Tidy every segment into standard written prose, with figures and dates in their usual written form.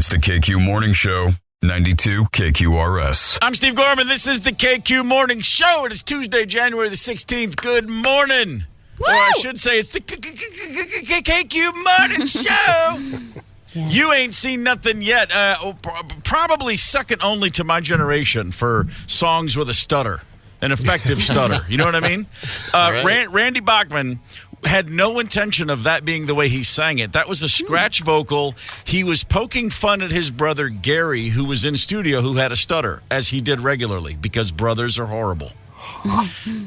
It's the KQ Morning Show, 92 KQRS. I'm Steve Gorman. This is the KQ Morning Show. It is Tuesday, January the 16th. Good morning. Woo! Or I should say it's the KQ Morning Show. Yes. You ain't seen nothing yet. Probably second only to my generation for songs with a stutter, an effective stutter. You know what I mean? Right. Randy Bachman had no intention of that being the way he sang it. That was a scratch vocal. He was poking fun at his brother Gary, who was in studio, who had a stutter, as he did regularly, because brothers are horrible.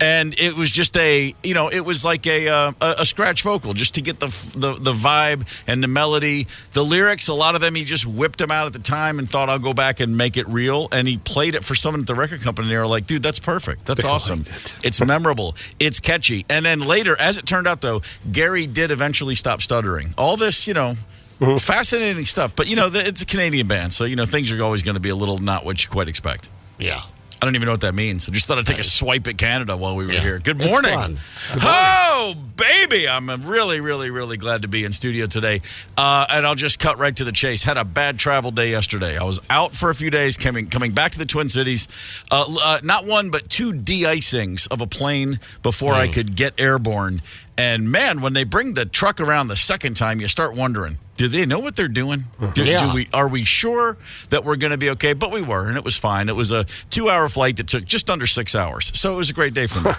And it was just it was like a scratch vocal just to get the vibe and the melody. The lyrics, a lot of them, he just whipped them out at the time and thought, I'll go back and make it real. And he played it for someone at the record company. And they were like, dude, that's perfect. That's awesome. It's memorable. It's catchy. And then later, as it turned out, though, Gary did eventually stop stuttering. All this, fascinating stuff. But, it's a Canadian band. So, things are always going to be a little not what you quite expect. Yeah. I don't even know what that means. I just thought I'd take a swipe at Canada while we were here. Good morning. Good morning. Oh, baby. I'm really, really, really glad to be in studio today. And I'll just cut right to the chase. Had a bad travel day yesterday. I was out for a few days, coming back to the Twin Cities. Not one, but two de-icings of a plane before I could get airborne. And, man, when they bring the truck around the second time, you start wondering, do they know what they're doing? Are we sure that we're going to be okay? But we were, and it was fine. It was a 2-hour flight that took just under 6 hours. So it was a great day for me.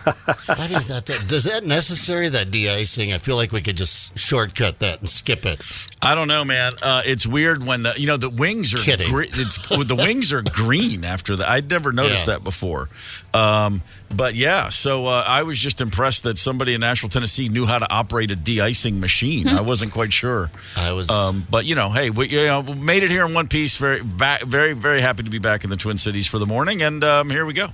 Does that necessary, that de-icing? I feel like we could just shortcut that and skip it. I don't know, man. It's weird when the wings are the wings are green after that. I'd never noticed that before. But yeah, so I was just impressed that somebody in Nashville, Tennessee knew how to operate a de-icing machine. I wasn't quite sure. I was, but hey, we made it here in one piece. Very, very, very happy to be back in the Twin Cities for the morning, and here we go.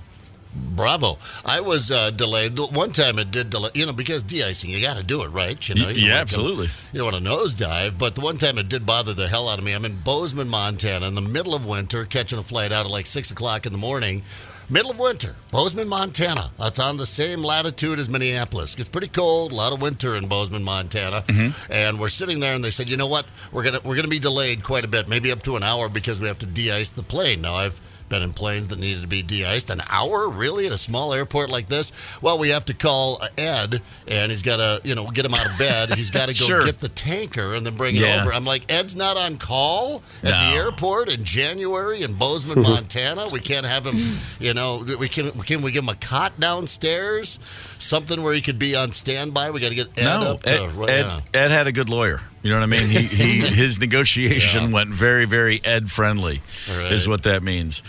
Bravo. I was delayed. One time it did delay, because de-icing, you got to do it, right? Absolutely. You don't want to nosedive, but the one time it did bother the hell out of me. I'm in Bozeman, Montana, in the middle of winter, catching a flight out at like 6 o'clock in the morning. Middle of winter, Bozeman, Montana. That's on the same latitude as Minneapolis. It's pretty cold, a lot of winter in Bozeman, Montana. And we're sitting there, and they said, you know what? We're gonna be delayed quite a bit, maybe up to an hour, because we have to de-ice the plane. Now, I've been in planes that needed to be de-iced. An hour, really, at a small airport like this? Well, we have to call Ed, and he's got to, get him out of bed. He's got to go get the tanker and then bring it over. I'm like, Ed's not on call at the airport in January in Bozeman, Montana. We can't have him, can we give him a cot downstairs? Something where he could be on standby? We got to get Ed up to... Ed had a good lawyer. You know what I mean? His negotiation went very, very Ed-friendly, is what that means.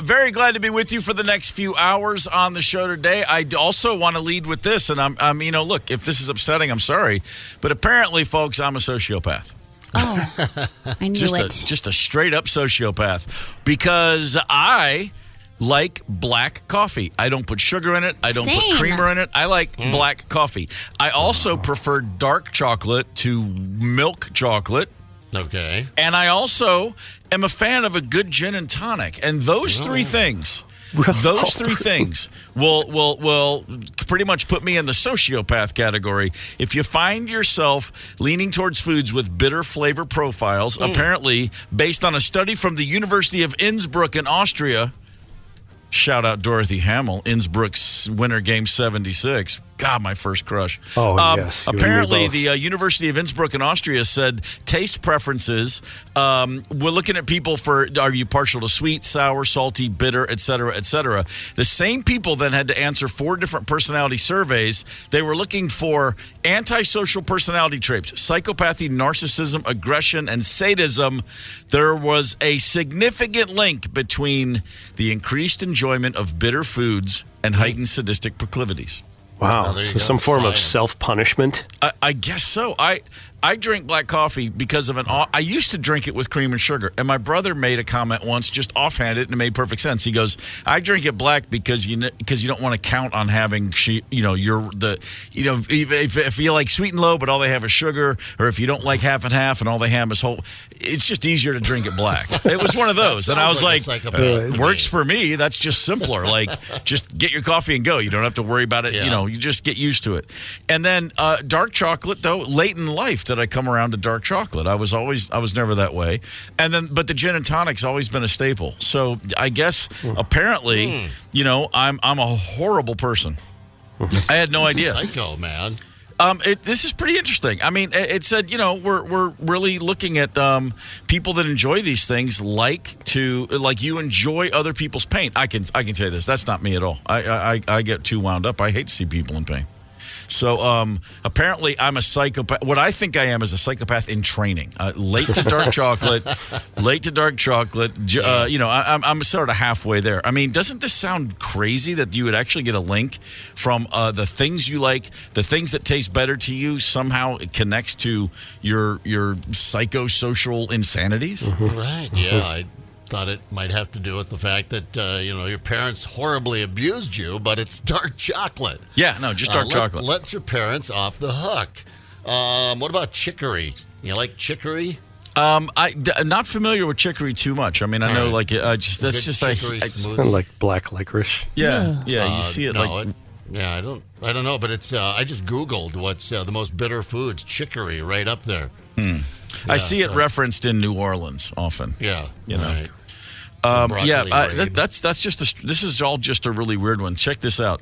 Very glad to be with you for the next few hours on the show today. I also want to lead with this, and I'm look, if this is upsetting, I'm sorry, but apparently, folks, I'm a sociopath. Oh, I knew Just a straight-up sociopath, because I like black coffee. I don't put sugar in it. I don't put creamer in it. I like black coffee. I also prefer dark chocolate to milk chocolate. Okay. And I also am a fan of a good gin and tonic. And those three things, will pretty much put me in the sociopath category. If you find yourself leaning towards foods with bitter flavor profiles, apparently based on a study from the University of Innsbruck in Austria. Shout out Dorothy Hamill, Innsbruck's Winter Game 76. God, my first crush. Oh, yes. Apparently, the University of Innsbruck in Austria said taste preferences. We're looking at people for, are you partial to sweet, sour, salty, bitter, et cetera, et cetera. The same people then had to answer 4 different personality surveys. They were looking for antisocial personality traits, psychopathy, narcissism, aggression, and sadism. There was a significant link between the increased enjoyment of bitter foods and heightened sadistic proclivities. Wow. So some form of self-punishment? I guess so. I drink black coffee because of I used to drink it with cream and sugar. And my brother made a comment once, just offhanded, and it made perfect sense. He goes, I drink it black because you don't want to count on having, if you like sweet and low, but all they have is sugar, or if you don't like half and half and all they have is whole, it's just easier to drink it black. It was one of those. And I was like works for me. That's just simpler. Like, just get your coffee and go. You don't have to worry about it. You just get used to it. And then dark chocolate, though, late in life, did I come around to dark chocolate. I was never that way. But the gin and tonic's always been a staple. So I guess apparently, I'm a horrible person. I had no idea. Psycho, man. This is pretty interesting. I mean, it said, we're really looking at people that enjoy these things like you enjoy other people's pain. I can say this. That's not me at all. I get too wound up. I hate to see people in pain. So apparently I'm a psychopath. What I think I am is a psychopath in training. Late to dark chocolate. I'm sort of halfway there. I mean, doesn't this sound crazy that you would actually get a link from the things you like, the things that taste better to you, somehow it connects to your psychosocial insanities? Right, yeah. I thought it might have to do with the fact that, your parents horribly abused you, but it's dark chocolate. Yeah, no, just dark chocolate. Let your parents off the hook. What about chicory? You like chicory? I'm not familiar with chicory too much. I mean, I know, chicory smoothie. Like black licorice. Yeah, you see it I don't know, but it's. I just Googled what's the most bitter foods. Chicory, right up there. I see it referenced in New Orleans often. Yeah, Right. That's just this is all just a really weird one. Check this out.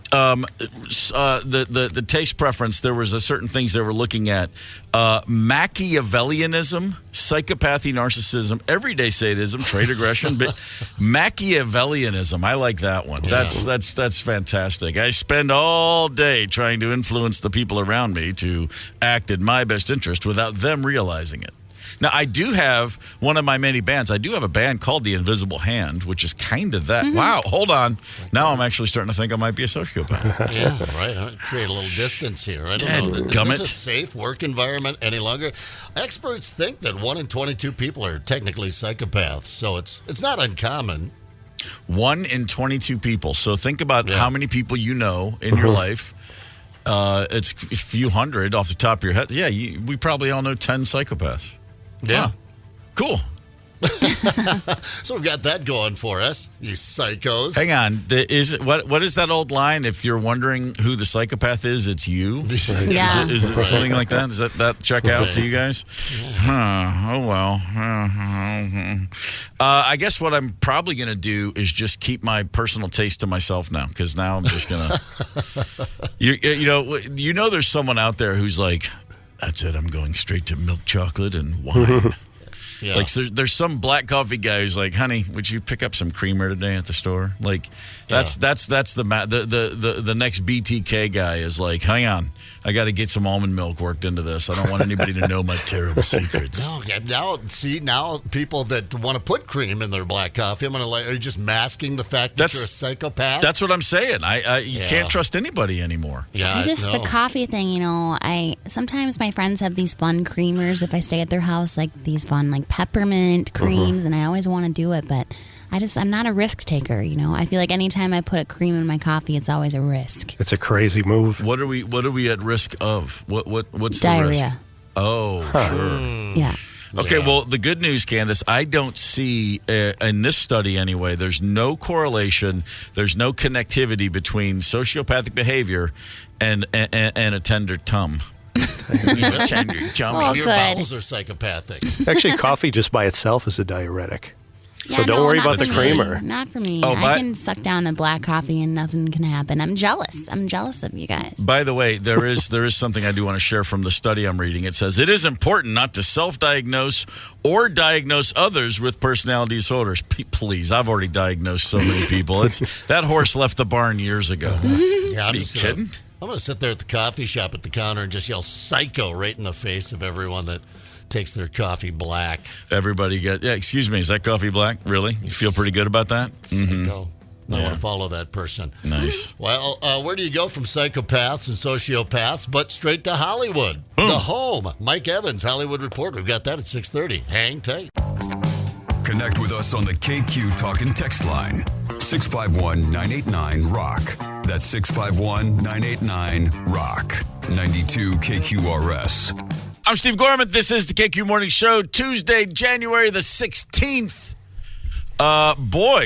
The taste preference, there was a certain things they were looking at. Machiavellianism, psychopathy, narcissism, everyday sadism, trait aggression, but Machiavellianism, I like that one. Yeah. That's fantastic. I spend all day trying to influence the people around me to act in my best interest without them realizing it. Now, I do have one of my many bands. I do have a band called The Invisible Hand, which is kind of that. Mm-hmm. Wow, hold on. Now I'm actually starting to think I might be a sociopath. Yeah, right. I create a little distance here. I don't know. Is this a safe work environment any longer? Experts think that 1 in 22 people are technically psychopaths, so it's not uncommon. 1 in 22 people. So think about how many people you know in your life. It's a few hundred off the top of your head. Yeah, we probably all know 10 psychopaths. Yeah. Wow. Cool. So we've got that going for us, you psychos. Hang on. What is that old line? If you're wondering who the psychopath is, it's you. Yeah. Is it something like that? Does that check out to you guys? Yeah. Oh, well. I guess what I'm probably going to do is just keep my personal taste to myself now, because now I'm just going to... there's someone out there who's like, that's it, I'm going straight to milk chocolate and wine. Yeah. Like there's some black coffee guy who's like, honey, would you pick up some creamer today at the store? Like that's the next BTK guy is like, hang on, I got to get some almond milk worked into this. I don't want anybody to know my terrible secrets. Now people that want to put cream in their black coffee, are you just masking the fact that you're a psychopath? That's what I'm saying. You can't trust anybody anymore. Yeah, the coffie thing. Sometimes my friends have these fun creamers if I stay at their house, like these fun like peppermint creams, and I always want to do it, but I'm not a risk taker. I feel like anytime I put a cream in my coffee, it's always a risk. It's a crazy move. What are we at risk of? What's diarrhea? The risk? Oh, sure. Yeah. Okay, well, the good news, Candace, I don't see, in this study anyway, there's no correlation, there's no connectivity between sociopathic behavior and a tender tum. Your bowels are psychopathic. Actually, coffee just by itself is a diuretic. Yeah, so don't worry about the creamer. Not for me. I can suck down a black coffee and nothing can happen. I'm jealous. I'm jealous of you guys. By the way, there is something I do want to share from the study I'm reading. It says, it is important not to self-diagnose or diagnose others with personality disorders. Please, I've already diagnosed so many people. That horse left the barn years ago. Yeah, Are you kidding? I'm going to sit there at the coffee shop at the counter and just yell psycho right in the face of everyone that takes their coffee black. Everybody excuse me, is that coffee black? Really? You feel pretty good about that? Psycho. I want to follow that person. Nice. Well, where do you go from psychopaths and sociopaths but straight to Hollywood? Boom. The home. Mike Evans, Hollywood Report. We've got that at 6:30. Hang tight. Connect with us on the KQ Talk and Text line. 651-989-ROCK. That's 651-989-ROCK. 92 KQRS. I'm Steve Gorman. This is the KQ Morning Show, Tuesday, January the 16th.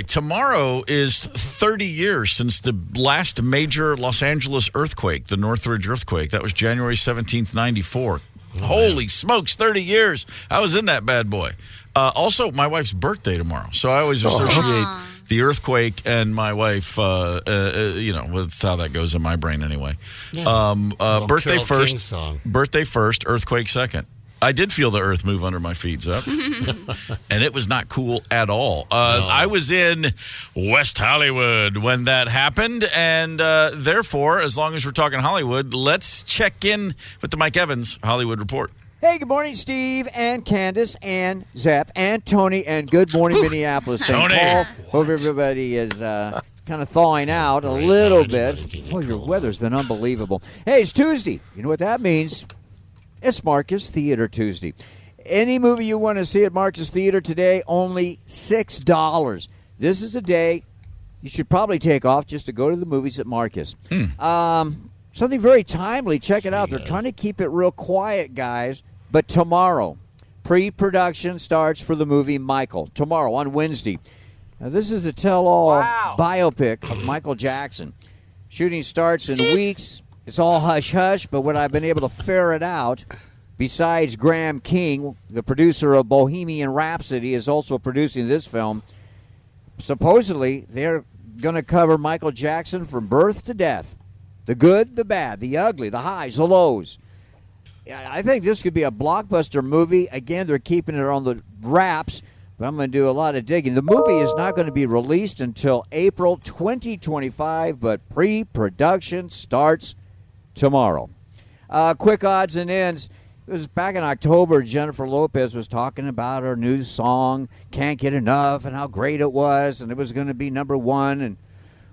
Tomorrow is 30 years since the last major Los Angeles earthquake, the Northridge earthquake. That was January 17th, 94. Holy smokes, 30 years. I was in that bad boy. Also, my wife's birthday tomorrow, so I always associate the earthquake and my wife, that's how that goes in my brain anyway. Yeah. Birthday Carole first, King song. birthday first, earthquake second. I did feel the earth move under my feet, up, and it was not cool at all. I was in West Hollywood when that happened, and therefore, as long as we're talking Hollywood, let's check in with the Mike Evans Hollywood Report. Hey, good morning, Steve and Candace and Zepp and Tony, and good morning, Minneapolis. St. Tony. Paul. Hope everybody is kind of thawing out a little bit. Boy, your weather's been unbelievable. Hey, it's Tuesday. You know what that means? It's Marcus Theater Tuesday. Any movie you want to see at Marcus Theater today, only $6. This is a day you should probably take off just to go to the movies at Marcus. Something very timely. Check it out. They're trying to keep it real quiet, guys. But tomorrow, pre-production starts for the movie Michael. Tomorrow, on Wednesday. Now, this is a tell-all biopic of Michael Jackson. Shooting starts in weeks. It's all hush-hush, but what I've been able to ferret out, besides Graham King, the producer of Bohemian Rhapsody, is also producing this film. Supposedly, they're going to cover Michael Jackson from birth to death. The good, the bad, the ugly, the highs, the lows. I think this could be a blockbuster movie. Again, they're keeping it on the wraps, but I'm going to do a lot of digging. The movie is not going to be released until April 2025, but pre-production starts tomorrow. Quick odds and ends. It was back in October, Jennifer Lopez was talking about her new song, Can't Get Enough, and how great it was, and it was going to be number one. And,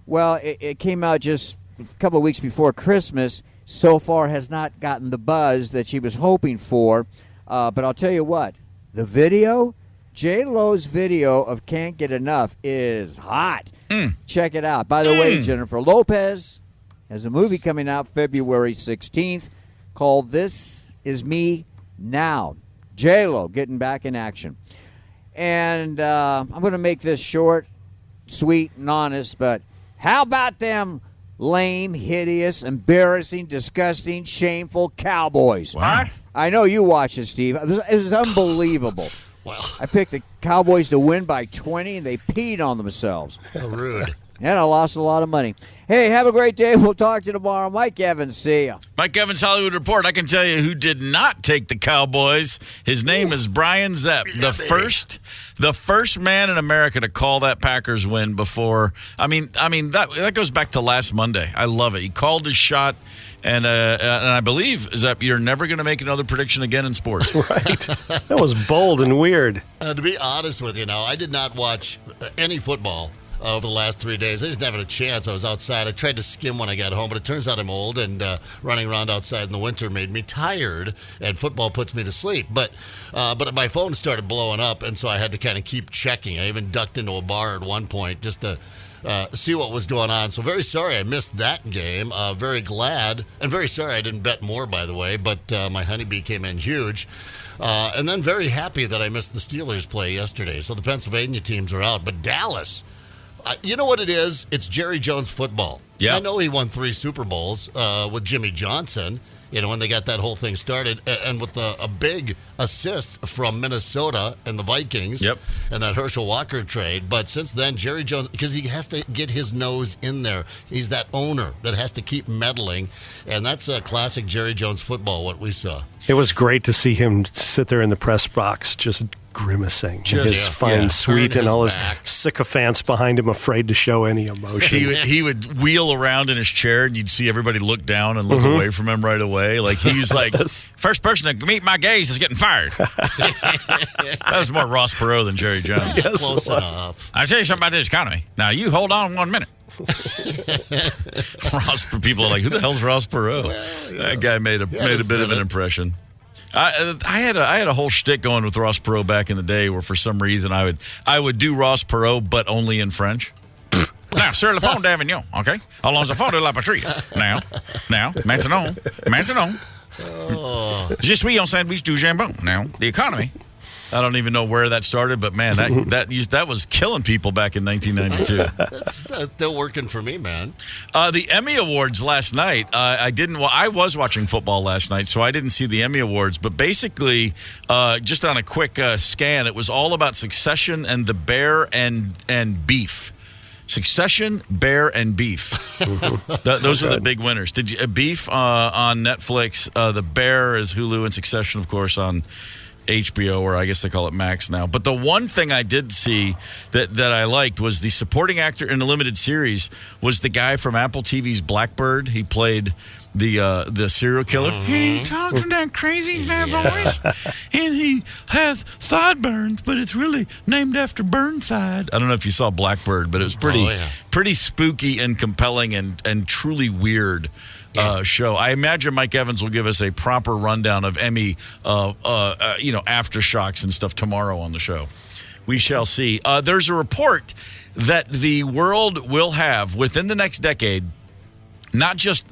well, it came out just a couple of weeks before Christmas. So far has not gotten the buzz that she was hoping for. But I'll tell you what, the video, J-Lo's video of Can't Get Enough is hot. Check it out. By the way, Jennifer Lopez has a movie coming out February 16th called This Is Me Now. J-Lo getting back in action. And I'm going to make this short, sweet, and honest, but how about them lame, hideous, embarrassing, disgusting, shameful Cowboys? What? I know you watched it, Steve. It was unbelievable. Well, I picked the Cowboys to win by 20, and they peed on themselves. how rude. And I lost a lot of money. Hey, have a great day. We'll talk to you tomorrow. Mike Evans, see ya. Mike Evans Hollywood Report. I can tell you who did not take the Cowboys. His name is Brian Zepp, the first man in America to call that Packers win before. I mean that goes back to last Monday. I love it. He called his shot, and I believe, Zepp, you're never going to make another prediction again in sports. Right. That was bold and weird. To be honest with you now, I did not watch any football over the last 3 days. I just didn't have a chance. I was outside. I tried to skim when I got home, but it turns out I'm old, and running around outside in the winter made me tired, and football puts me to sleep. But my phone started blowing up, and so I had to kind of keep checking. I even ducked into a bar at one point just to see what was going on. So very sorry I missed that game. Very glad, and very sorry I didn't bet more, by the way, but my honeybee came in huge. And then very happy that I missed the Steelers play yesterday. So the Pennsylvania teams are out, but Dallas, you know what it is? It's Jerry Jones football. Yeah. I know he won 3 Super Bowls with Jimmy Johnson, when they got that whole thing started, and with a big assist from Minnesota and the Vikings and that Herschel Walker trade. But since then, Jerry Jones, because he has to get his nose in there. He's that owner that has to keep meddling, and that's a classic Jerry Jones football, what we saw. It was great to see him sit there in the press box just grimacing. His fine suite and all his sycophants behind him, afraid to show any emotion. He would wheel around in his chair, and you'd see everybody look down and look away from him right away. Like he was like, first person to meet my gaze is getting fired. That was more Ross Perot than Jerry Jones. Yes, Close enough. I'll tell you something about this economy. Now, you hold on 1 minute. People are like, who the hell's Ross Perot? That guy made a bit of an impression. I had a whole shtick going with Ross Perot back in the day, where for some reason I would do Ross Perot, but only in French. Now, sur le pont d'Avignon, okay? Allons au fond de la patrie. Now, maintenant. Je suis un sandwich du jambon. Now, the economy. I don't even know where that started, but man, that was killing people back in 1992. That's still working for me, man. The Emmy Awards last night. I was watching football last night, so I didn't see the Emmy Awards. But basically, just on a quick scan, it was all about Succession and the Bear and Beef. Succession, Bear, and Beef. Those are the big winners. Beef on Netflix. The Bear is Hulu, and Succession, of course, on HBO, or I guess they call it Max now. But the one thing I did see that I liked was the supporting actor in a limited series was the guy from Apple TV's Blackbird. He played the serial killer. He talks with that crazy voice, and he has sideburns, but it's really named after Burnside. I don't know if you saw Blackbird, but it was pretty spooky and compelling and truly weird show. I imagine Mike Evans will give us a proper rundown of Emmy, aftershocks and stuff tomorrow on the show. We shall see. There's a report that the world will have within the next decade. Not just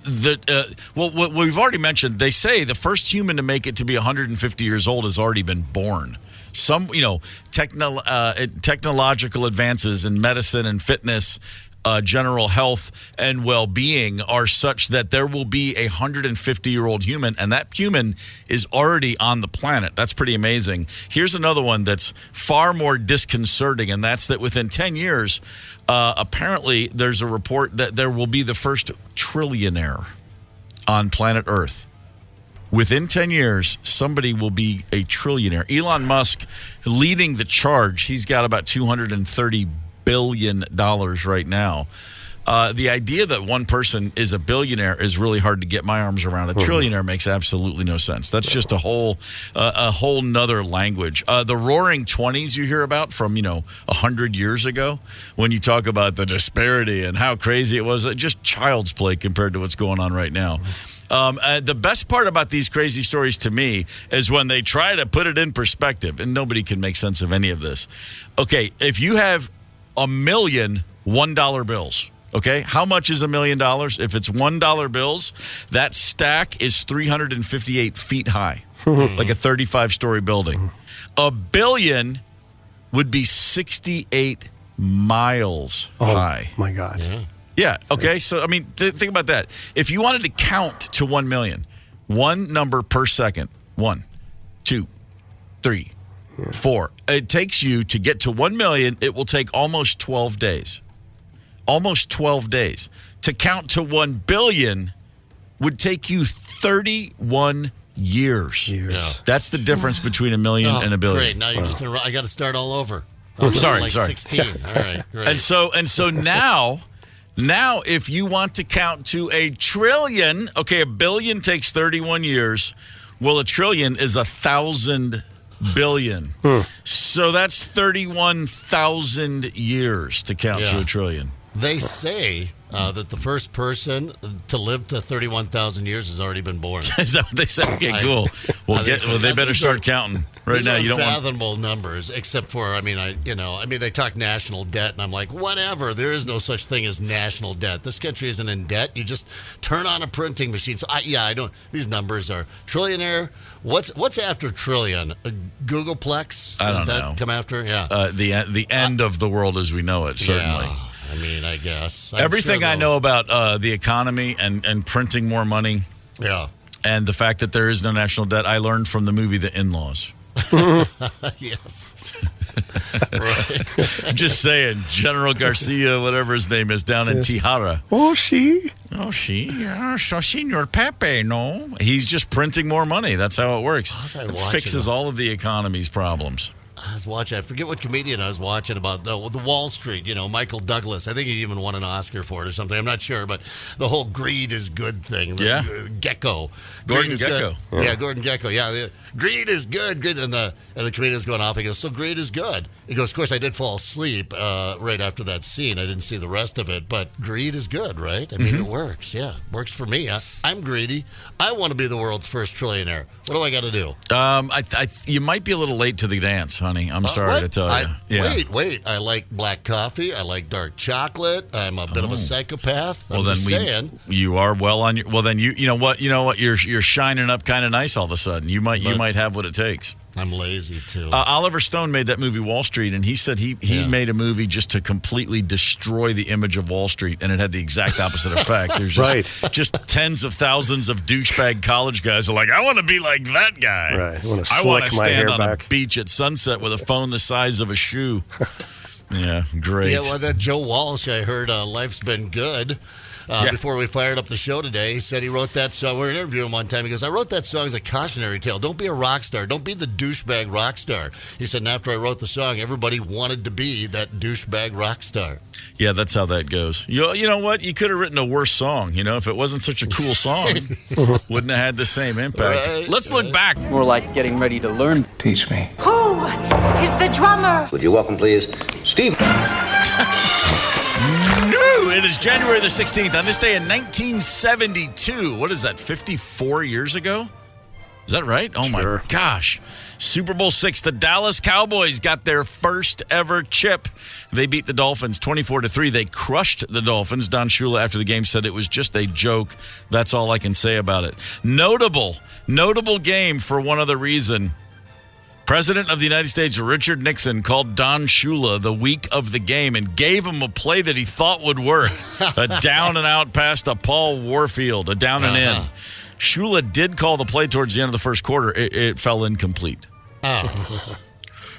what we've already mentioned. They say the first human to make it to be 150 years old has already been born. Some, technological advances in medicine and fitness, general health and well-being are such that there will be a 150-year-old human, and that human is already on the planet. That's pretty amazing. Here's another one that's far more disconcerting, and that's that within 10 years, apparently there's a report that there will be the first trillionaire on planet Earth. Within 10 years, somebody will be a trillionaire. Elon Musk leading the charge. He's got about $230 billion right now. The idea that one person is a billionaire is really hard to get my arms around. A trillionaire makes absolutely no sense. That's just a whole nother language. The Roaring 20s you hear about from 100 years ago, when you talk about the disparity and how crazy it was, just child's play compared to what's going on right now. The best part about these crazy stories to me is when they try to put it in perspective, and nobody can make sense of any of this. Okay, if you have $1 million $1 bills. Okay, how much is $1 million? If it's $1 bills, that stack is 358 feet high, like a 35-story building. $1 billion would be 68 miles high. Oh my God! Yeah. Okay. So I mean, think about that. If you wanted to count to 1 million, one number per second. 1, 2, 3, 4. It takes you to get to 1 million. It will take almost 12 days. Almost 12 days. To count to 1 billion would take you 31 years. Yeah. That's the difference between $1 million and $1 billion. Great. Now you're just I got to start all over. Sorry. 16. All right. Great. And so now if you want to count to a trillion, okay, $1 billion takes 31 years. Well, a trillion is 1,000 billion. So that's 31,000 years to count to a trillion. They say that the first person to live to 31,000 years has already been born. Is that what they say? Okay, cool. They better start counting right now. You don't want fathomable numbers, except for they talk national debt, and I'm like, whatever. There is no such thing as national debt. This country isn't in debt. You just turn on a printing machine. So I don't. These numbers are trillionaire. What's after trillion? Googleplex? I don't Does that know. come after? Yeah. The end of the world as we know it. Certainly. Yeah. I mean, I guess. Everything I know about the economy and printing more money, and the fact that there is no national debt, I learned from the movie The In-Laws. Yes. Right. I'm just saying, General Garcia, whatever his name is, down in Tijara. Senor Pepe, no. He's just printing more money. That's how it works. It fixes all of the economy's problems. I was watching, I forget what comedian I was watching about the Wall Street, Michael Douglas. I think he even won an Oscar for it or something. I'm not sure, but the whole greed is good thing. Gecko. Gordon Gecko. Yeah, Gordon Gecko. Yeah, greed is good. And the comedian's going off. He goes, so greed is good. He goes, of course, I did fall asleep right after that scene. I didn't see the rest of it, but greed is good, right? I mean, it works. Yeah, it works for me. I'm greedy. I want to be the world's first trillionaire. What do I got to do? You might be a little late to the dance, honey. I'm sorry to tell you. Wait. I like black coffee. I like dark chocolate. I'm a bit of a psychopath. You are well on your. Well, then you know what? You're shining up kind of nice all of a sudden. You might have what it takes. I'm lazy, too. Oliver Stone made that movie Wall Street, and he said he made a movie just to completely destroy the image of Wall Street, and it had the exact opposite effect. There's just tens of thousands of douchebag college guys are like, I want to be like that guy. Right. I want to stand on a beach at sunset with a phone the size of a shoe. Yeah, great. Yeah, well, that Joe Walsh, I heard Life's Been Good. Before we fired up the show today, he said he wrote that song. We were interviewing him one time. He goes, I wrote that song as a cautionary tale. Don't be a rock star. Don't be the douchebag rock star. He said, and after I wrote the song, everybody wanted to be that douchebag rock star. Yeah, that's how that goes. You know what? You could have written a worse song. If it wasn't such a cool song, wouldn't have had the same impact. Let's look back. More like getting ready to learn. Teach me. Who is the drummer? Would you welcome, please, Steve? No, it is January the 16th. On this day in 1972, what is that, 54 years ago? Is that right? Oh, sure. My gosh. Super Bowl VI, the Dallas Cowboys got their first ever chip. They beat the Dolphins 24-3. They crushed the Dolphins. Don Shula, after the game, said it was just a joke. That's all I can say about it. Notable game for one other reason. President of the United States, Richard Nixon, called Don Shula the week of the game and gave him a play that he thought would work. A down and out pass to Paul Warfield, a down and in. Shula did call the play towards the end of the first quarter. It fell incomplete.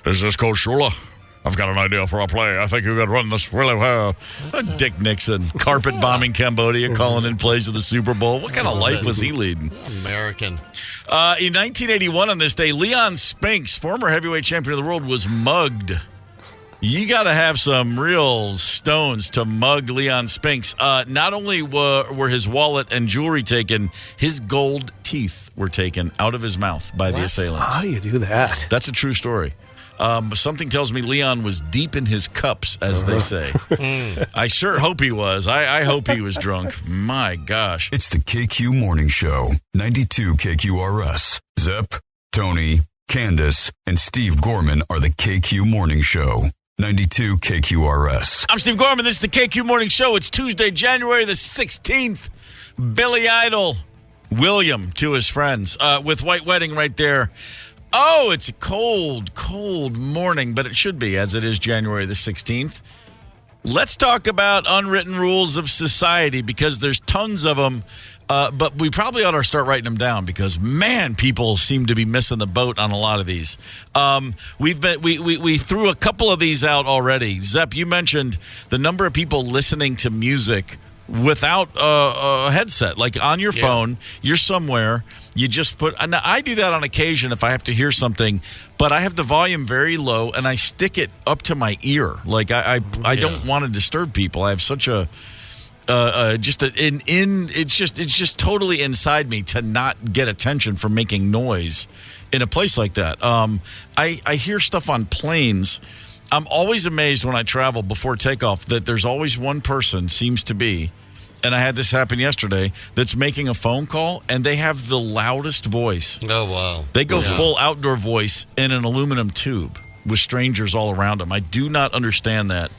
Is this Coach Shula? I've got an idea for a play. I think you could run this really well. Dick Nixon, carpet bombing Cambodia, calling in plays of the Super Bowl. What kind of life was he leading? American. In 1981 on this day, Leon Spinks, former heavyweight champion of the world, was mugged. You got to have some real stones to mug Leon Spinks. Not only were his wallet and jewelry taken, his gold teeth were taken out of his mouth by the assailants. How do you do that? That's a true story. Something tells me Leon was deep in his cups, as they say. I sure hope he was. I hope he was drunk. My gosh. It's the KQ Morning Show, 92 KQRS. Zep, Tony, Candace, and Steve Gorman are the KQ Morning Show, 92 KQRS. I'm Steve Gorman. This is the KQ Morning Show. It's Tuesday, January the 16th. Billy Idol, William to his friends, with White Wedding right there. Oh, it's a cold, cold morning, but it should be, as it is January the 16th. Let's talk about unwritten rules of society, because there's tons of them, but we probably ought to start writing them down, because, man, people seem to be missing the boat on a lot of these. We threw a couple of these out already. Zep, you mentioned the number of people listening to music without a headset, like on your phone. You're somewhere, you just put, and I do that on occasion if I have to hear something, but I have the volume very low and I stick it up to my ear. Like I don't want to disturb people. I have such a it's just totally inside me to not get attention from making noise in a place like that. I hear stuff on planes. I'm always amazed when I travel before takeoff that there's always one person, seems to be, and I had this happen yesterday, that's making a phone call, and they have the loudest voice. Oh, wow. They go full outdoor voice in an aluminum tube with strangers all around them. I do not understand that.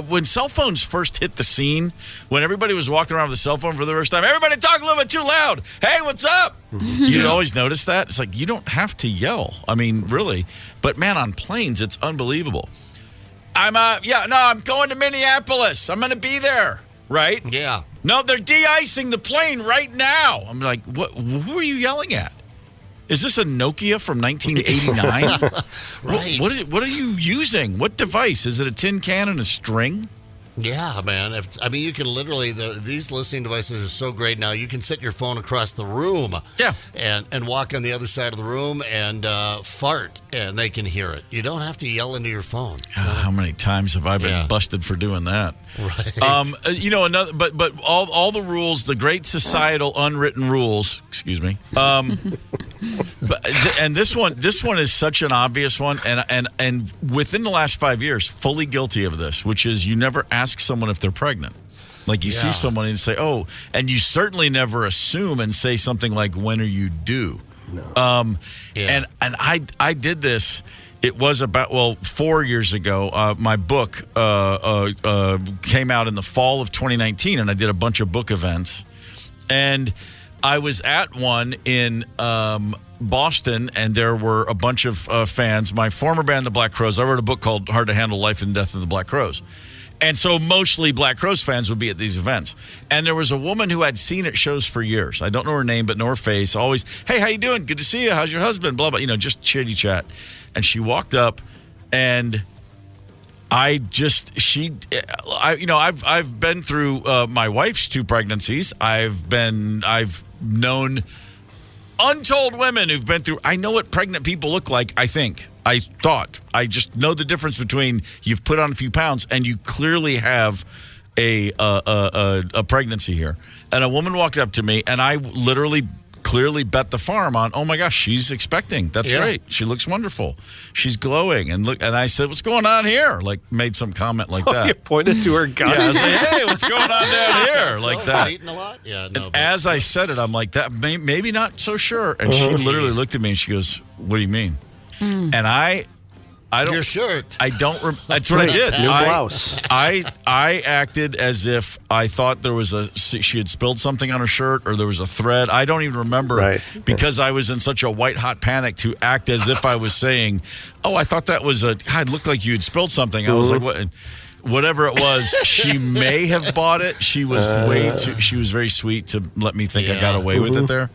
When cell phones first hit the scene, when everybody was walking around with a cell phone for the first time, everybody talk a little bit too loud. Hey, what's up? You'd always notice that. It's like, you don't have to yell. I mean, really. But, man, on planes, it's unbelievable. I'm going to Minneapolis. I'm going to be there. Right? Yeah. No, they're de-icing the plane right now. I'm like, what? Who are you yelling at? Is this a Nokia from 1989? Right. What are you using? What device? Is it a tin can and a string? Yeah, man. You can literally, these listening devices are so great now. You can set your phone across the room, and walk on the other side of the room and fart, and they can hear it. You don't have to yell into your phone. How many times have I been busted for doing that? Right. But all the rules, the great societal unwritten rules. Excuse me. And this one is such an obvious one, and within the last 5 years, fully guilty of this, which is you never ask someone if they're pregnant. Like you see someone and say, "Oh," and you certainly never assume and say something like, "When are you due?" No. And I did this. It was about 4 years ago. My book came out in the fall of 2019, and I did a bunch of book events. And I was at one in Boston, and there were a bunch of fans. My former band, the Black Crowes, I wrote a book called Hard to Handle, Life and Death of the Black Crowes. And so mostly Black Crowes fans would be at these events. And there was a woman who had seen at shows for years. I don't know her name, but know her face. Always, hey, how you doing? Good to see you. How's your husband? Blah, blah. Just chitty chat. And she walked up, and I've been through my wife's 2 pregnancies. I've known untold women who've been through. I know what pregnant people look like. I just know the difference between you've put on a few pounds and you clearly have a pregnancy here. And a woman walked up to me, and I literally clearly bet the farm on, oh my gosh, she's expecting. That's great. She looks wonderful. She's glowing. And I said, what's going on here? Like, made some comment like that. You pointed to her gut. Yeah, I was like, hey, what's going on down here? Like that. Eating a lot? Yeah, no. As I said it, I'm like, that maybe not so sure. And she literally looked at me and she goes, what do you mean? And I don't. Your shirt. I don't. That's what I did. New blouse. I acted as if I thought she had spilled something on her shirt, or there was a thread. I don't even remember because I was in such a white hot panic to act as if I was saying, "Oh, I thought that was it looked like you had spilled something." I was like, "What?" Whatever it was, she may have bought it. She was She was very sweet to let me think I got away with it there.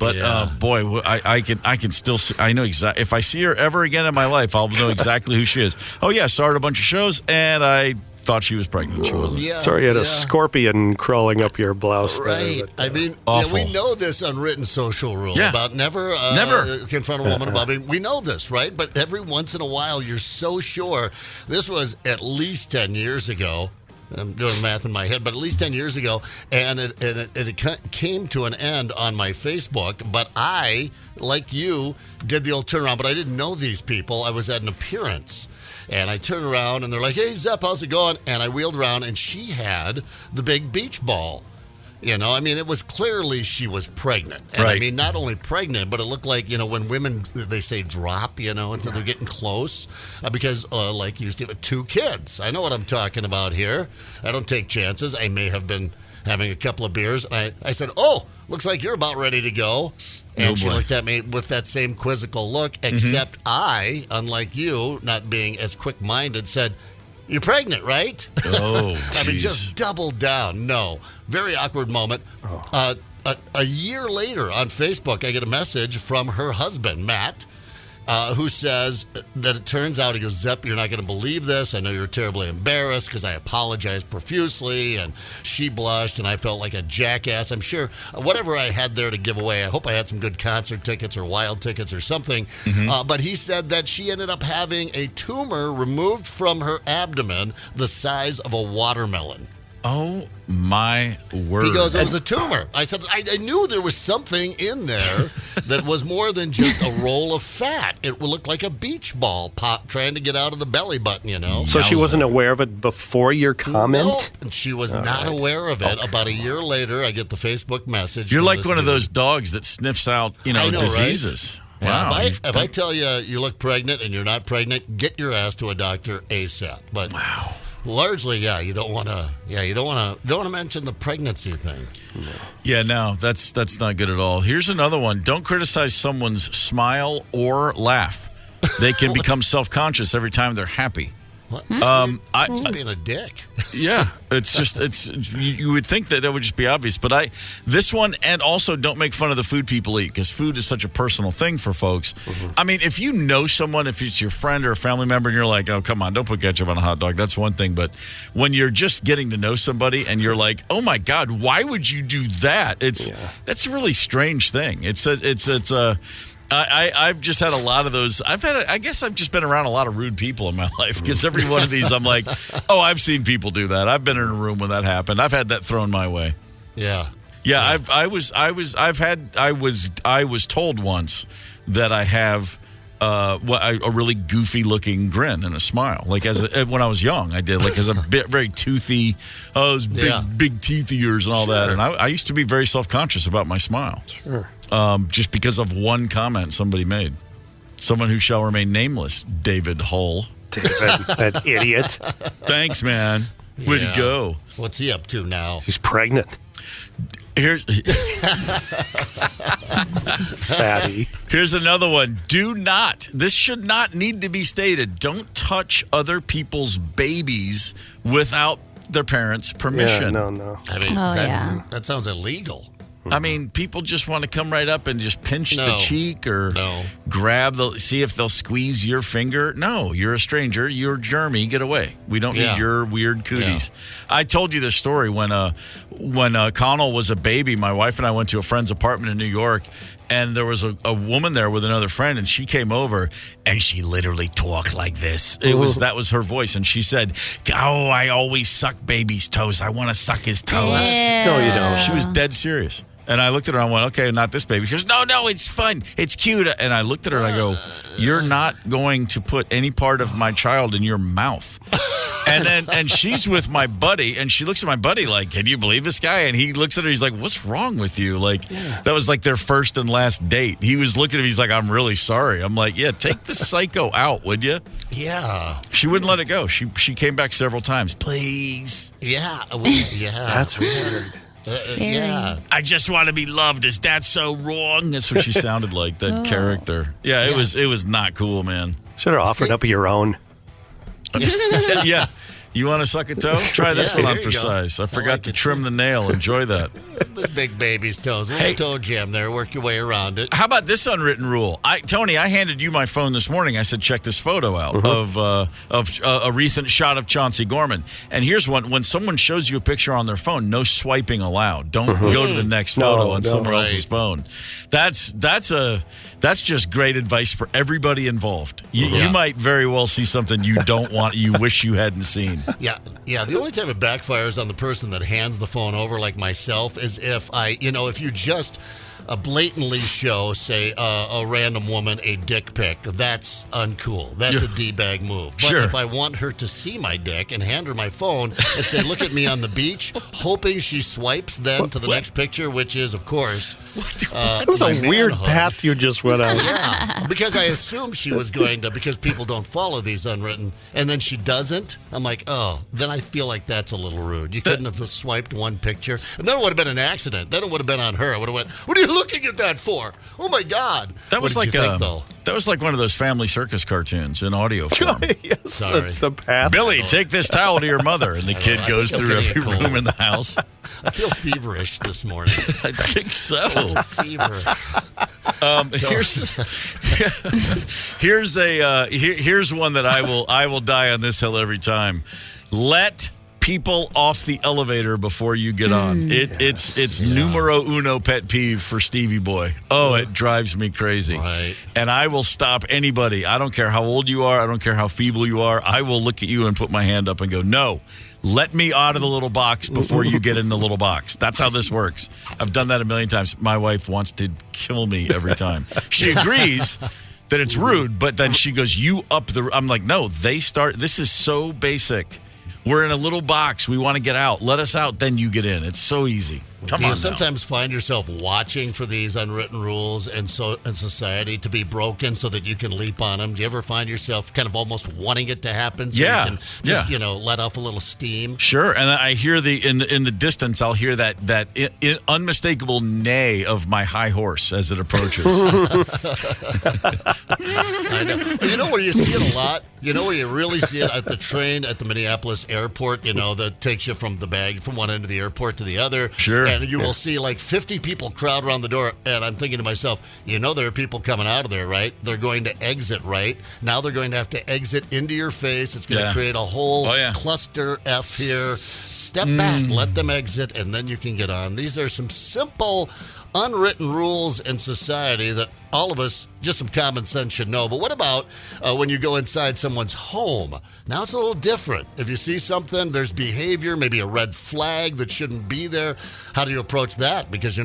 But boy, I can still see. I know exactly. If I see her ever again in my life, I'll know exactly who she is. Oh yeah, saw her at a bunch of shows, and I thought she was pregnant. She wasn't. Yeah, sorry, you had a scorpion crawling up your blouse. Right. There, I mean, we know this unwritten social rule about never confront a woman about it. We know this, right? But every once in a while, you're so sure. This was at least 10 years ago. I'm doing the math in my head, but at least 10 years ago, and it came to an end on my Facebook, but I, like you, did the old turnaround, but I didn't know these people. I was at an appearance, and I turned around, and they're like, hey, Zepp, how's it going? And I wheeled around, and she had the big beach ball. I mean, it was clearly she was pregnant. And I mean, not only pregnant, but it looked like, when women, they say drop, until they're getting close. Because, like you, Steve, 2 kids. I know what I'm talking about here. I don't take chances. I may have been having a couple of beers. I said, oh, looks like you're about ready to go. And she looked at me with that same quizzical look, except I, unlike you, not being as quick-minded, said, you're pregnant, right? Oh, I mean, just double down. No. Very awkward moment. A year later on Facebook, I get a message from her husband, Matt, who says that it turns out, he goes, Zepp, you're not going to believe this. I know you're terribly embarrassed because I apologized profusely, and she blushed, and I felt like a jackass. I'm sure whatever I had there to give away, I hope I had some good concert tickets or wild tickets or something. But he said that she ended up having a tumor removed from her abdomen the size of a watermelon. Oh, my word. He goes, it was a tumor. I said, I knew there was something in there that was more than just a roll of fat. It looked like a beach ball pop trying to get out of the belly button, So she wasn't aware of it before your comment? No, and she was not aware of it. Okay. About a year later, I get the Facebook message. You're like one of those dogs that sniffs out, diseases. Right? Wow. If I tell you you look pregnant and you're not pregnant, get your ass to a doctor ASAP. But wow. Largely, you don't want to mention the pregnancy thing. Yeah, no, that's not good at all. Here's another one. Don't criticize someone's smile or laugh. They can become self-conscious every time they're happy. What? Being a dick. Yeah, you would think that it would just be obvious, but this one, and also don't make fun of the food people eat, because food is such a personal thing for folks. I mean, if you know someone, if it's your friend or a family member, and you're like, oh, come on, don't put ketchup on a hot dog, that's one thing. But when you're just getting to know somebody and you're like, oh my God, why would you do that? That's a really strange thing. I've just had a lot of those. I guess I've just been around a lot of rude people in my life, because every one of these I'm like, oh, I've seen people do that. I've been in a room when that happened. I've had that thrown my way. Yeah. I was told once that I have a really goofy looking grin and a smile. Like when I was young, I did, like as a very toothy, big teeth ears and all that. And I used to be very self-conscious about my smile. Sure. Just because of one comment somebody made. Someone who shall remain nameless, David Hull. David, that idiot. Thanks, man. Way to go. What's he up to now? He's pregnant. Here's Fatty. Here's another one. This should not need to be stated. Don't touch other people's babies without their parents' permission. Yeah, no. I mean, that sounds illegal. I mean, people just want to come right up and just pinch the cheek or grab see if they'll squeeze your finger. No, you're a stranger. You're germy. Get away. We don't need your weird cooties. Yeah. I told you this story when Connell was a baby. My wife and I went to a friend's apartment in New York, and there was a woman there with another friend, and she came over, and she literally talked like this. That was her voice, and she said, "Oh, I always suck baby's toes. I want to suck his toes." No, you don't. She was dead serious. And I looked at her and I went, okay, not this baby. She goes, no, it's fun. It's cute. And I looked at her and I go, you're not going to put any part of my child in your mouth. And she's with my buddy, and she looks at my buddy like, can you believe this guy? And he looks at her, he's like, what's wrong with you? Like, that was like their first and last date. He was looking at me, he's like, I'm really sorry. I'm like, yeah, take the psycho out, would you? Yeah. She wouldn't let it go. She came back several times. Please. Yeah. That's weird. Yeah. I just want to be loved. Is that so wrong? That's what she sounded like, that character. Yeah, it was not cool, man. Should have offered up your own. Yeah. You want to suck a toe? Try this one on for size. I forgot to trim the nail. Enjoy that. This big baby's toes. A little toe jam there. Work your way around it. How about this unwritten rule? Tony, I handed you my phone this morning. I said, check this photo out of a recent shot of Chauncey Gorman. And here's one. When someone shows you a picture on their phone, no swiping allowed. Don't go to the next photo on someone else's phone. That's just great advice for everybody involved. You might very well see something you don't want, you wish you hadn't seen. Yeah. The only time it backfires on the person that hands the phone over, like myself, is if you just blatantly show, say, a random woman a dick pic. That's uncool. That's a D-bag move. But if I want her to see my dick and hand her my phone and say, look at me on the beach, hoping she swipes then to the next picture, which is, of course, that's a weird path you just went on. Yeah, because I assumed she was going to, because people don't follow these unwritten, and then she doesn't. I'm like, oh, then I feel like that's a little rude. You couldn't have swiped one picture, and then it would have been an accident. Then it would have been on her. I would have went, what are you looking at that for? Oh my God! That was like that was like one of those Family Circus cartoons in audio form. Yes, sorry. The path. Billy, take this towel to your mother, and the kid goes through every room in the house. I feel feverish this morning. I think so. Fever. Here's one that I will die on this hill every time. Let people off the elevator before you get on. It's numero uno pet peeve for Stevie Boy. Oh, it drives me crazy. Right. And I will stop anybody. I don't care how old you are. I don't care how feeble you are. I will look at you and put my hand up and go, no, let me out of the little box before you get in the little box. That's how this works. I've done that a million times. My wife wants to kill me every time. She agrees that it's rude, but then she goes, you up the... I'm like, no, they start... This is so basic. We're in a little box. We want to get out. Let us out, then you get in. It's so easy. Come on. You sometimes find yourself watching for these unwritten rules in society to be broken so that you can leap on them. Do you ever find yourself kind of almost wanting it to happen so you can just, let off a little steam? Sure. And I hear in the distance, I'll hear that unmistakable neigh of my high horse as it approaches. I know. You know where you see it a lot? You know where you really see it? At the train at the Minneapolis airport, that takes you from one end of the airport to the other. Sure. And you will see like 50 people crowd around the door. And I'm thinking to myself, there are people coming out of there, right? They're going to exit, right? Now they're going to have to exit into your face. It's going to create a whole cluster F here. Step back, let them exit, and then you can get on. These are some simple unwritten rules in society that all of us, just some common sense, should know. But what about when you go inside someone's home? Now it's a little different. If you see something, there's behavior, maybe a red flag that shouldn't be there. How do you approach that? Because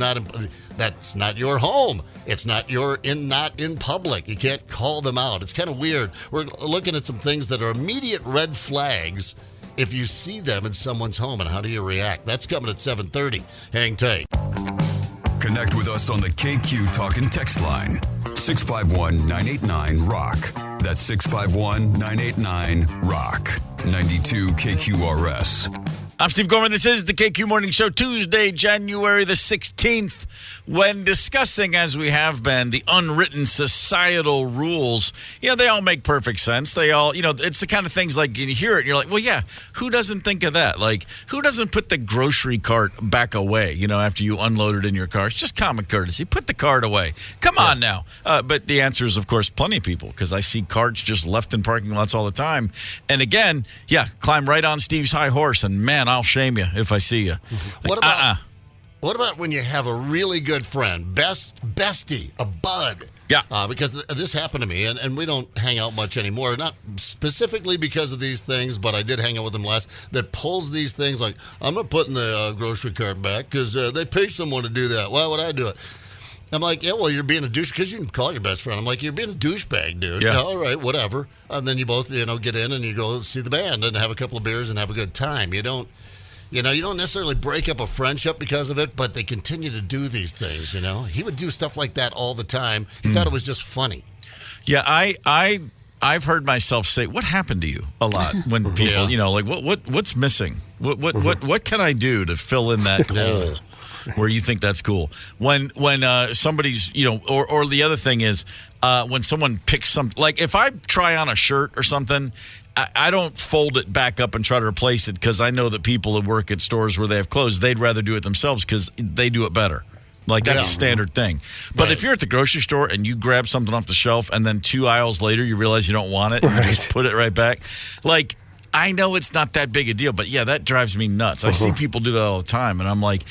that's not your home. It's not in public. You can't call them out. It's kind of weird. We're looking at some things that are immediate red flags if you see them in someone's home, and how do you react? That's coming at 7:30. Hang tight. Connect with us on the KQ Talk and Text line. 651-989-ROCK. That's 651-989-ROCK. 92 KQRS. I'm Steve Gorman. This is the KQ Morning Show, Tuesday, January the 16th. When discussing, as we have been, the unwritten societal rules, they all make perfect sense. They all, it's the kind of things like you hear it and you're like, well, yeah, who doesn't think of that? Like, who doesn't put the grocery cart back away, after you unload it in your car? It's just common courtesy. Put the cart away. Come on now. But the answer is, of course, plenty of people, because I see carts just left in parking lots all the time. And again, climb right on Steve's high horse, and man, I'll shame you if I see you. Like, What about when you have a really good friend, bestie, a bud? Yeah. Because this happened to me, and we don't hang out much anymore. Not specifically because of these things, but I did hang out with him last. That pulls these things like, I'm not putting the grocery cart back because they pay someone to do that. Why would I do it? I'm like, yeah, well, you're being a douche, because you can call your best friend. I'm like, you're being a douchebag, dude. Yeah. All right, whatever. And then you both, get in and you go see the band and have a couple of beers and have a good time. You don't necessarily break up a friendship because of it, but they continue to do these things, He would do stuff like that all the time. He thought it was just funny. Yeah, I've heard myself say, "What happened to you?" a lot when people, like, what's missing? What can I do to fill in that hole where you think that's cool? When somebody's, or the other thing is when someone picks something, like if I try on a shirt or something, I don't fold it back up and try to replace it, because I know that people that work at stores where they have clothes, they'd rather do it themselves because they do it better. Like, that's a standard thing. But if you're at the grocery store and you grab something off the shelf and then 2 aisles later you realize you don't want it and you just put it right back, like, I know it's not that big a deal, but that drives me nuts. I see people do that all the time, and I'm like,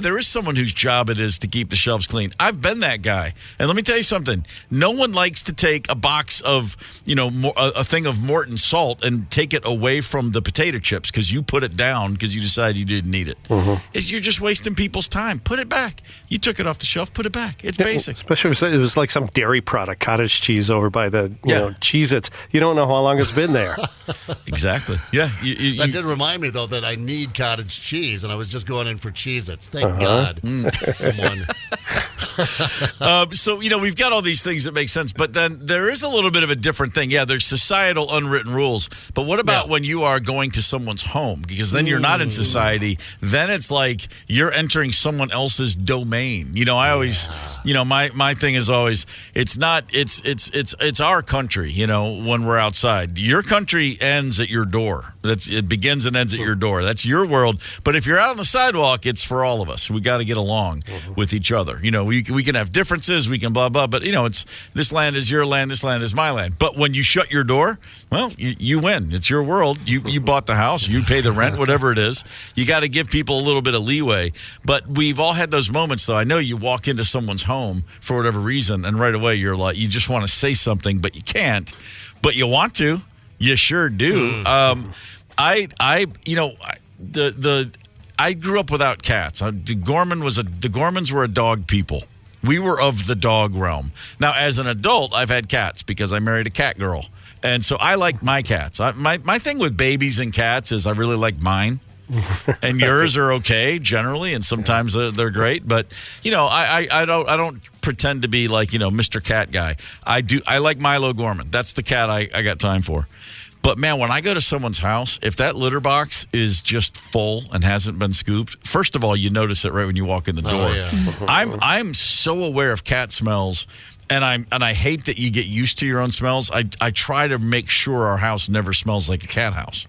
there is someone whose job it is to keep the shelves clean. I've been that guy. And let me tell you something. No one likes to take a box of, a thing of Morton salt and take it away from the potato chips because you put it down because you decided you didn't need it. You're just wasting people's time. Put it back. You took it off the shelf. Put it back. It's basic. Especially if it was like some dairy product, cottage cheese over by the, Cheez-Its. You don't know how long it's been there. Exactly. Yeah. That did remind me, though, that I need cottage cheese, and I was just going in for Cheez-Its. Thank God. Someone. So, we've got all these things that make sense, but then there is a little bit of a different thing. Yeah, there's societal unwritten rules, but what about when you are going to someone's home? Because then you're not in society. Then it's like you're entering someone else's domain. I always, my thing is always, it's our country, when we're outside. Your country ends at your door. It begins and ends at your door. That's your world. But if you're out on the sidewalk, it's for all of us. We got to get along with each other. We can have differences. We can blah, blah. But, it's this land is your land. This land is my land. But when you shut your door, well, you win. It's your world. You bought the house. You pay the rent, whatever it is. You got to give people a little bit of leeway. But we've all had those moments, though. I know you walk into someone's home for whatever reason, and right away you're like, you just want to say something, but you can't. But you want to. You sure do. I grew up without cats. The Gormans were a dog people. We were of the dog realm. Now, as an adult, I've had cats because I married a cat girl. And so I like my cats. My thing with babies and cats is I really like mine. And yours are okay generally, and sometimes they're great. But I don't pretend to be like Mr. Cat guy. I like Milo Gorman. That's the cat I got time for. But, man, when I go to someone's house, if that litter box is just full and hasn't been scooped, first of all, you notice it right when you walk in the door. Oh, yeah. I'm so aware of cat smells, and I hate that you get used to your own smells. I try to make sure our house never smells like a cat house.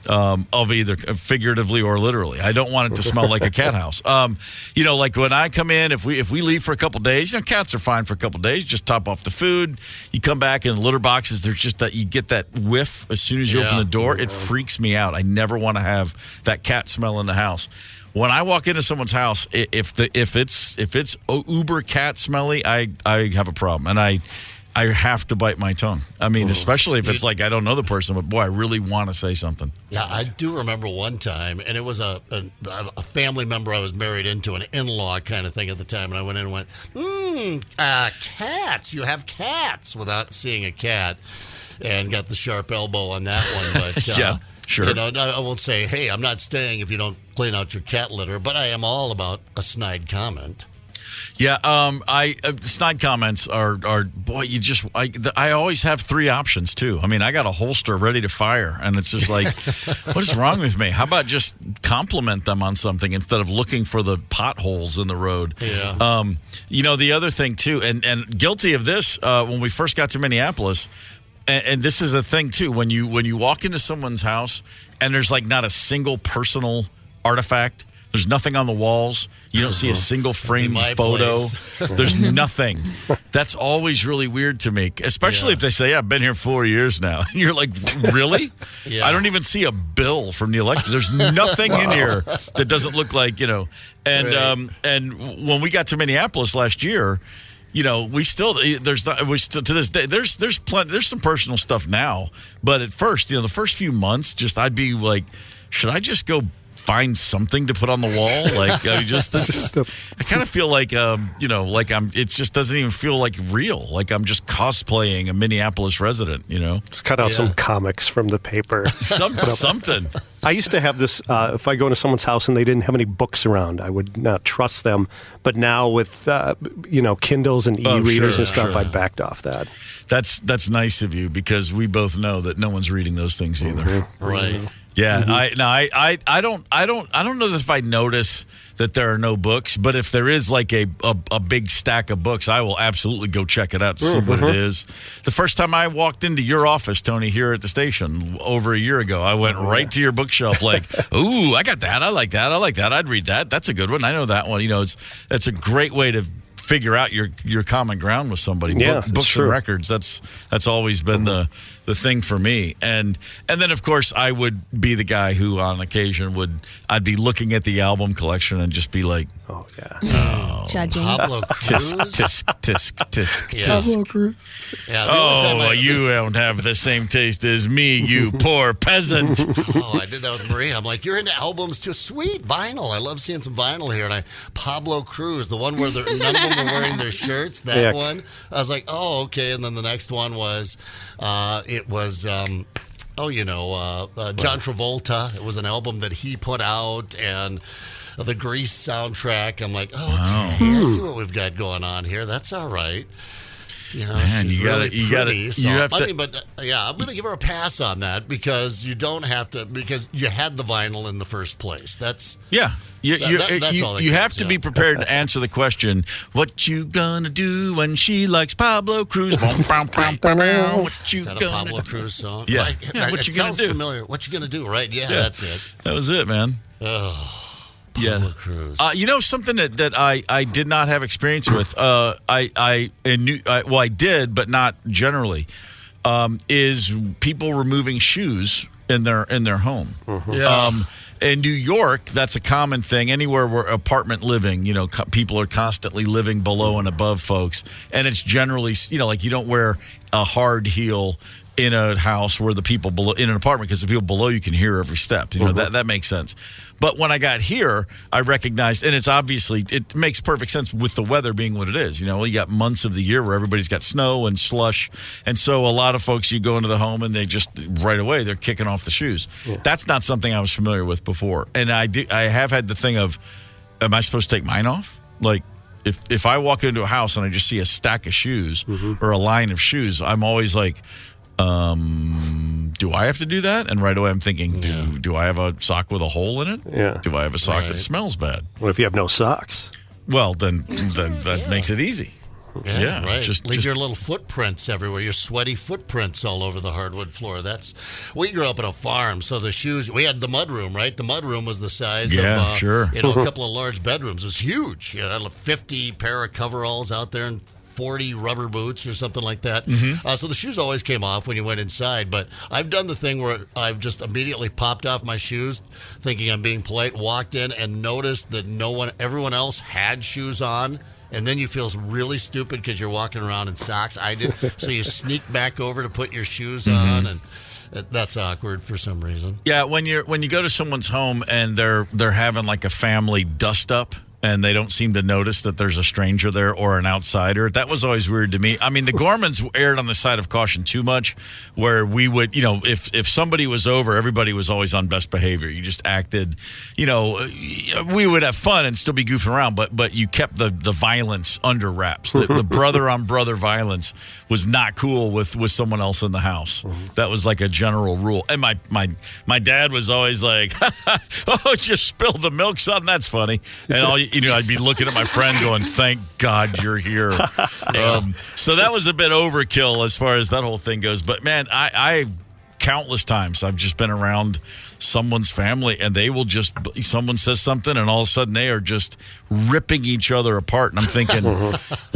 Of either figuratively or literally. I don't want it to smell like a cat house. Like when I come in, if we leave for a couple days, cats are fine for a couple days. Just top off the food. You come back in litter boxes. There's just that you get that whiff as soon as you open the door. It freaks me out. I never want to have that cat smell in the house. When I walk into someone's house, if it's uber cat smelly, I have a problem, and I have to bite my tongue. I mean, especially if it's like I don't know the person, but boy, I really want to say something. Yeah, I do remember one time, and it was a family member I was married into, an in-law kind of thing at the time, and I went in and went, cats, you have cats, without seeing a cat, and got the sharp elbow on that one. But yeah, sure. I won't say, hey, I'm not staying if you don't clean out your cat litter, but I am all about a snide comment. Yeah, snide comments are boy. I always have 3 options too. I mean, I got a holster ready to fire, and it's just like, what is wrong with me? How about just compliment them on something instead of looking for the potholes in the road? Yeah. The other thing too, and guilty of this when we first got to Minneapolis. And this is a thing too. When you walk into someone's house and there's like not a single personal artifact, there's nothing on the walls. You don't see a single framed photo. There's nothing. That's always really weird to me, especially if they say, "I've been here 4 years now." And you're like, "Really?" Yeah. I don't even see a bill from the election. There's nothing in here that doesn't look like And and when we got to Minneapolis last year. We still to this day there's some personal stuff now, but at first, the first few months, I'd be like, should I just go find something to put on the wall? Like, I kind of feel like, it just doesn't even feel like real. Like I'm just cosplaying a Minneapolis resident, Just cut out some comics from the paper. Something. I used to have this, if I go into someone's house and they didn't have any books around, I would not trust them. But now with, Kindles and e-readers and stuff, I backed off that. That's nice of you, because we both know that no one's reading those things either. Mm-hmm. Right. Yeah, I don't know if I notice that there are no books, but if there is like a big stack of books, I will absolutely go check it out to see what it is. The first time I walked into your office, Tony, here at the station over a year ago, I went right to your bookshelf like, ooh, I got that. I like that. I'd read that. That's a good one. I know that one. That's a great way to figure out your common ground with somebody. Yeah, books and records. That's always been the thing for me. And then of course I would be the guy who on occasion I'd be looking at the album collection and just be like, oh yeah, judging. Pablo Cruz. Tisk. Yeah. Pablo Cruz. Yeah, you don't have the same taste as me, you poor peasant. I did that with Maria. I'm like, you're into albums too. Sweet vinyl. I love seeing some vinyl here. And Pablo Cruz, the one where none of them were wearing their shirts. That one. I was like, oh, okay. And then the next one was, John Travolta. It was an album that he put out, and the Grease soundtrack. I'm like, I see what we've got going on here. That's all right. Man, she's really pretty. I'm going to give her a pass on that, because you don't have to, because you had the vinyl in the first place. That's that's all. You have to be prepared to answer the question, what you gonna do when she likes Pablo Cruz? What you gonna do? Pablo Cruz song? Yeah. Right. What it you gonna sounds do? familiar. What you gonna do? Right? Yeah, that's it. That was it, man. Pablo Cruz. Something that I did not have experience with. I did, but not generally. Is people removing shoes in their home? Yeah. In New York, that's a common thing. Anywhere where apartment living, people are constantly living below and above folks, and it's generally, like you don't wear a hard heel in a house where the people below, in an apartment, because the people below you can hear every step. That makes sense. But when I got here, I recognized, and it makes perfect sense with the weather being what it is. You got months of the year where everybody's got snow and slush, and so a lot of folks, you go into the home and they just right away they're kicking off the shoes. Yeah. That's not something I was familiar with before, and I have had the thing of, am I supposed to take mine off? Like, if I walk into a house and I just see a stack of shoes or a line of shoes, I'm always like, do I have to do that? And right away I'm thinking, do I have a sock with a hole in it? Yeah. Do I have a sock that smells bad? What if you have no socks? Well, then that makes it easy. Yeah, right. Just leave your little footprints everywhere, your sweaty footprints all over the hardwood floor. We grew up at a farm, so the shoes, we had the mudroom, right? The mudroom was the size of a couple of large bedrooms. It was huge. You had 50 pair of coveralls out there and 40 rubber boots or something like that. So the shoes always came off when you went inside, but I've done the thing where I've just immediately popped off my shoes thinking I'm being polite, walked in and noticed that everyone else had shoes on, and then you feel really stupid because you're walking around in socks. I did. So you sneak back over to put your shoes on, and that's awkward for some reason. Yeah, when you go to someone's home and they're having like a family dust up, and they don't seem to notice that there's a stranger there or an outsider. That was always weird to me. I mean, the Gormans erred on the side of caution too much, where we would, if somebody was over, everybody was always on best behavior. You just acted, we would have fun and still be goofing around, but you kept the violence under wraps. The brother-on-brother violence was not cool with someone else in the house. That was like a general rule. And my dad was always like, oh, just spilled the milk, son. That's funny. And I'd be looking at my friend going, thank God you're here. So that was a bit overkill as far as that whole thing goes. But, man, I countless times I've just been around someone's family, and they will just – someone says something, and all of a sudden they are just ripping each other apart. And I'm thinking,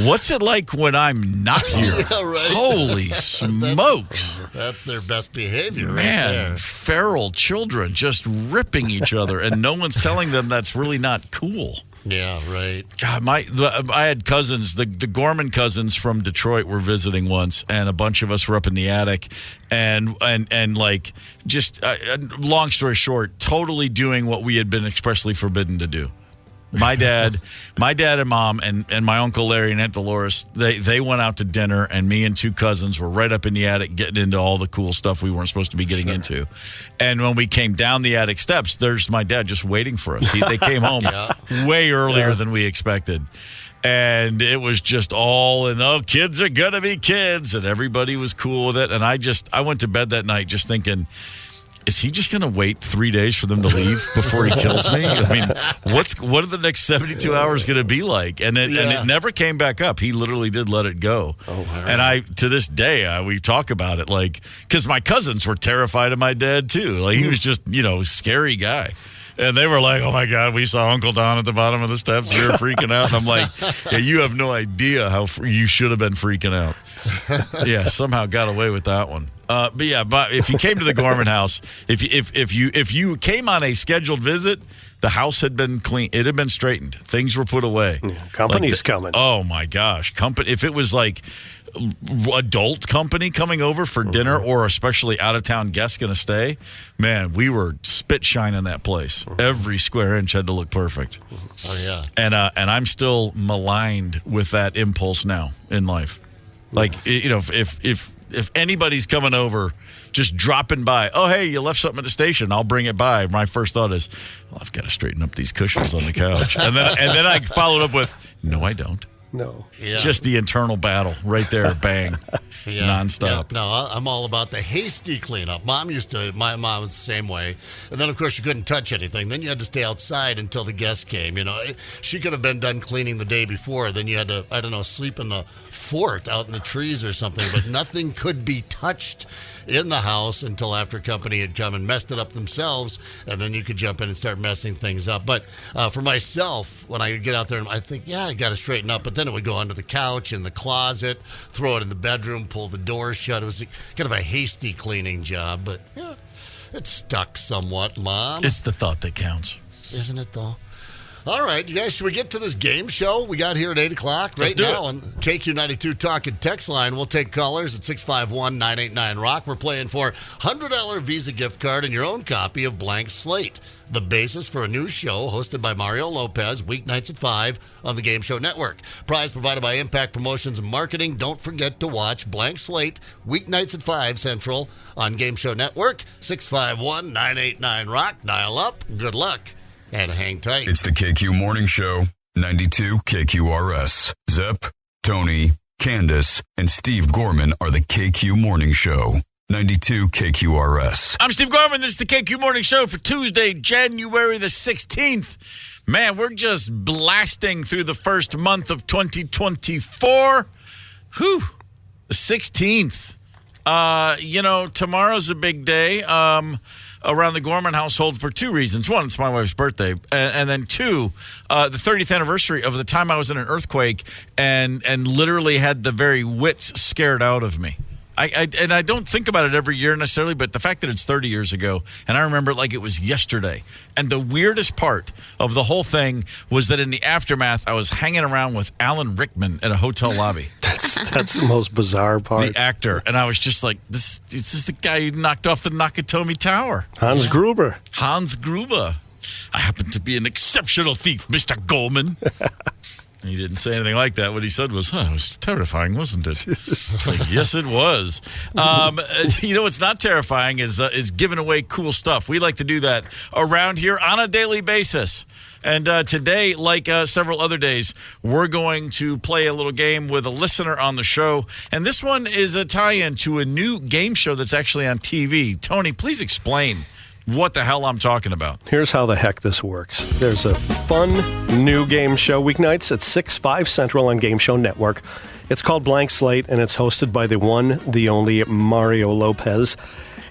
what's it like when I'm not here? Yeah, right. Holy smokes. That's their best behavior. Man, right there. feral children just ripping each other, and no one's telling them that's really not cool. Yeah, right. God, I had cousins, the Gorman cousins from Detroit were visiting once, and a bunch of us were up in the attic, and like, just long story short, totally doing what we had been expressly forbidden to do. My dad and mom and my Uncle Larry and Aunt Dolores, they went out to dinner, and me and two cousins were right up in the attic getting into all the cool stuff we weren't supposed to be getting into. And when we came down the attic steps, there's my dad just waiting for us. They came home way earlier than we expected. And it was just kids are going to be kids, and everybody was cool with it. And I went to bed that night just thinking, is he just going to wait 3 days for them to leave before he kills me? I mean, what are the next 72 hours going to be like? And it never came back up. He literally did let it go. Oh, wow. And to this day, we talk about it, like, because my cousins were terrified of my dad too. Like, he was just, scary guy. And they were like, oh, my God, we saw Uncle Don at the bottom of the steps. You're freaking out. And I'm like, yeah, you have no idea how you should have been freaking out. Yeah, somehow got away with that one. But if you came to the Gorman house, if you came on a scheduled visit, the house had been clean. It had been straightened. Things were put away. Company's coming. Oh, my gosh. If it was like adult company coming over for dinner, or especially out-of-town guests going to stay, man, we were spit shining that place. Every square inch had to look perfect. Oh, yeah. And I'm still maligned with that impulse now in life. Like, if anybody's coming over, just dropping by, oh, hey, you left something at the station, I'll bring it by. My first thought is, well, I've got to straighten up these cushions on the couch. and then I followed up with, no, I don't. No. Yeah. Just the internal battle right there, bang, nonstop. Yeah. No, I'm all about the hasty cleanup. My mom was the same way. And then, of course, you couldn't touch anything. Then you had to stay outside until the guests came. She could have been done cleaning the day before. Then you had to, sleep in the fort out in the trees or something. But nothing could be touched in the house until after company had come and messed it up themselves, and then you could jump in and start messing things up. But for myself, when I would get out there, I think, I got to straighten up, but then it would go under the couch, in the closet, throw it in the bedroom, pull the door shut. It was kind of a hasty cleaning job, but it stuck somewhat, Mom. It's the thought that counts. Isn't it, though? All right, you guys, should we get to this game show we got here at 8 o'clock? Let's do now it. On KQ92 Talk and Text Line. We'll take callers at 651-989-ROCK. We're playing for $100 Visa gift card and your own copy of Blank Slate, the basis for a new show hosted by Mario Lopez, weeknights at 5 on the Game Show Network. Prize provided by Impact Promotions and Marketing. Don't forget to watch Blank Slate, weeknights at 5 Central on Game Show Network. 651-989-ROCK. Dial up. Good luck. And hang tight. It's the KQ Morning Show, 92 KQRS. Zep, Tony, Candace, and Steve Gorman are the KQ Morning Show, 92 KQRS. I'm Steve Gorman. This is the KQ Morning Show for Tuesday, January the 16th. Man, we're just blasting through the first month of 2024. Whew. The 16th. Tomorrow's a big day. Around the Gorman household for two reasons. One, it's my wife's birthday. And then two, the 30th anniversary of the time I was in an earthquake and literally had the very wits scared out of me. I don't think about it every year necessarily, but the fact that it's 30 years ago, and I remember it like it was yesterday. And the weirdest part of the whole thing was that in the aftermath, I was hanging around with Alan Rickman at a hotel lobby. That's the most bizarre part. The actor. And I was just like, this is the guy who knocked off the Nakatomi Tower. Hans Gruber. Hans Gruber. I happen to be an exceptional thief, Mr. Gorman. He didn't say anything like that. What he said was, it was terrifying, wasn't it? It's like, yes, it was. What's not terrifying is giving away cool stuff. We like to do that around here on a daily basis. And today, like several other days, we're going to play a little game with a listener on the show. And this one is a tie-in to a new game show that's actually on TV. Tony, please explain what the hell I'm talking about. Here's how the heck this works. There's a fun new game show weeknights at 6, 5 Central on Game Show Network. It's called Blank Slate, and it's hosted by the one, the only Mario Lopez.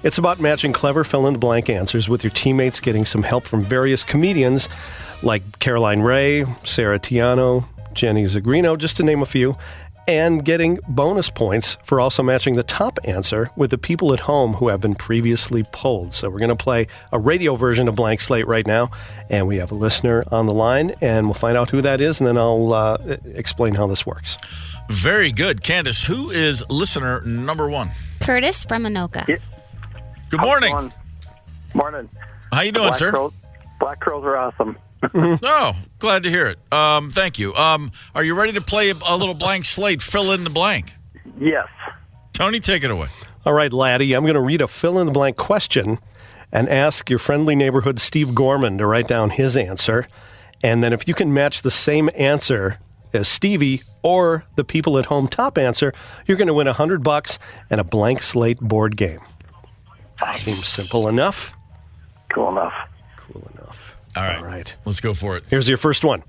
It's about matching clever fill-in-the-blank answers with your teammates, getting some help from various comedians like Caroline Ray, Sarah Tiano, Jenny Zagrino, just to name a few, and getting bonus points for also matching the top answer with the people at home who have been previously polled. So we're going to play a radio version of Blank Slate right now, and we have a listener on the line, and we'll find out who that is, and then I'll explain how this works. Very good. Candace, who is listener number one? Curtis from Anoka. Yeah. Good morning. Morning. How you doing, sir? Black curls are awesome. Oh, glad to hear it. Thank you. Are you ready to play a little Blank Slate, fill in the blank? Yes. Tony, take it away. All right, laddie, I'm going to read a fill-in-the-blank question and ask your friendly neighborhood Steve Gorman to write down his answer. And then if you can match the same answer as Stevie or the people at home top answer, you're going to win $100 and a Blank Slate board game. Nice. Seems simple enough. Cool enough. All right. Let's go for it. Here's your first one.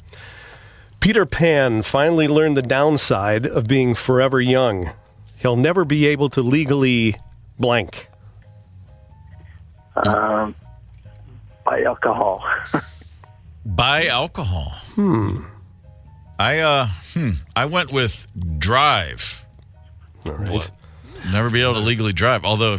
Peter Pan finally learned the downside of being forever young. He'll never be able to legally blank. Buy alcohol. Buy alcohol. I went with drive. All right. What? Never be able to legally drive. Although,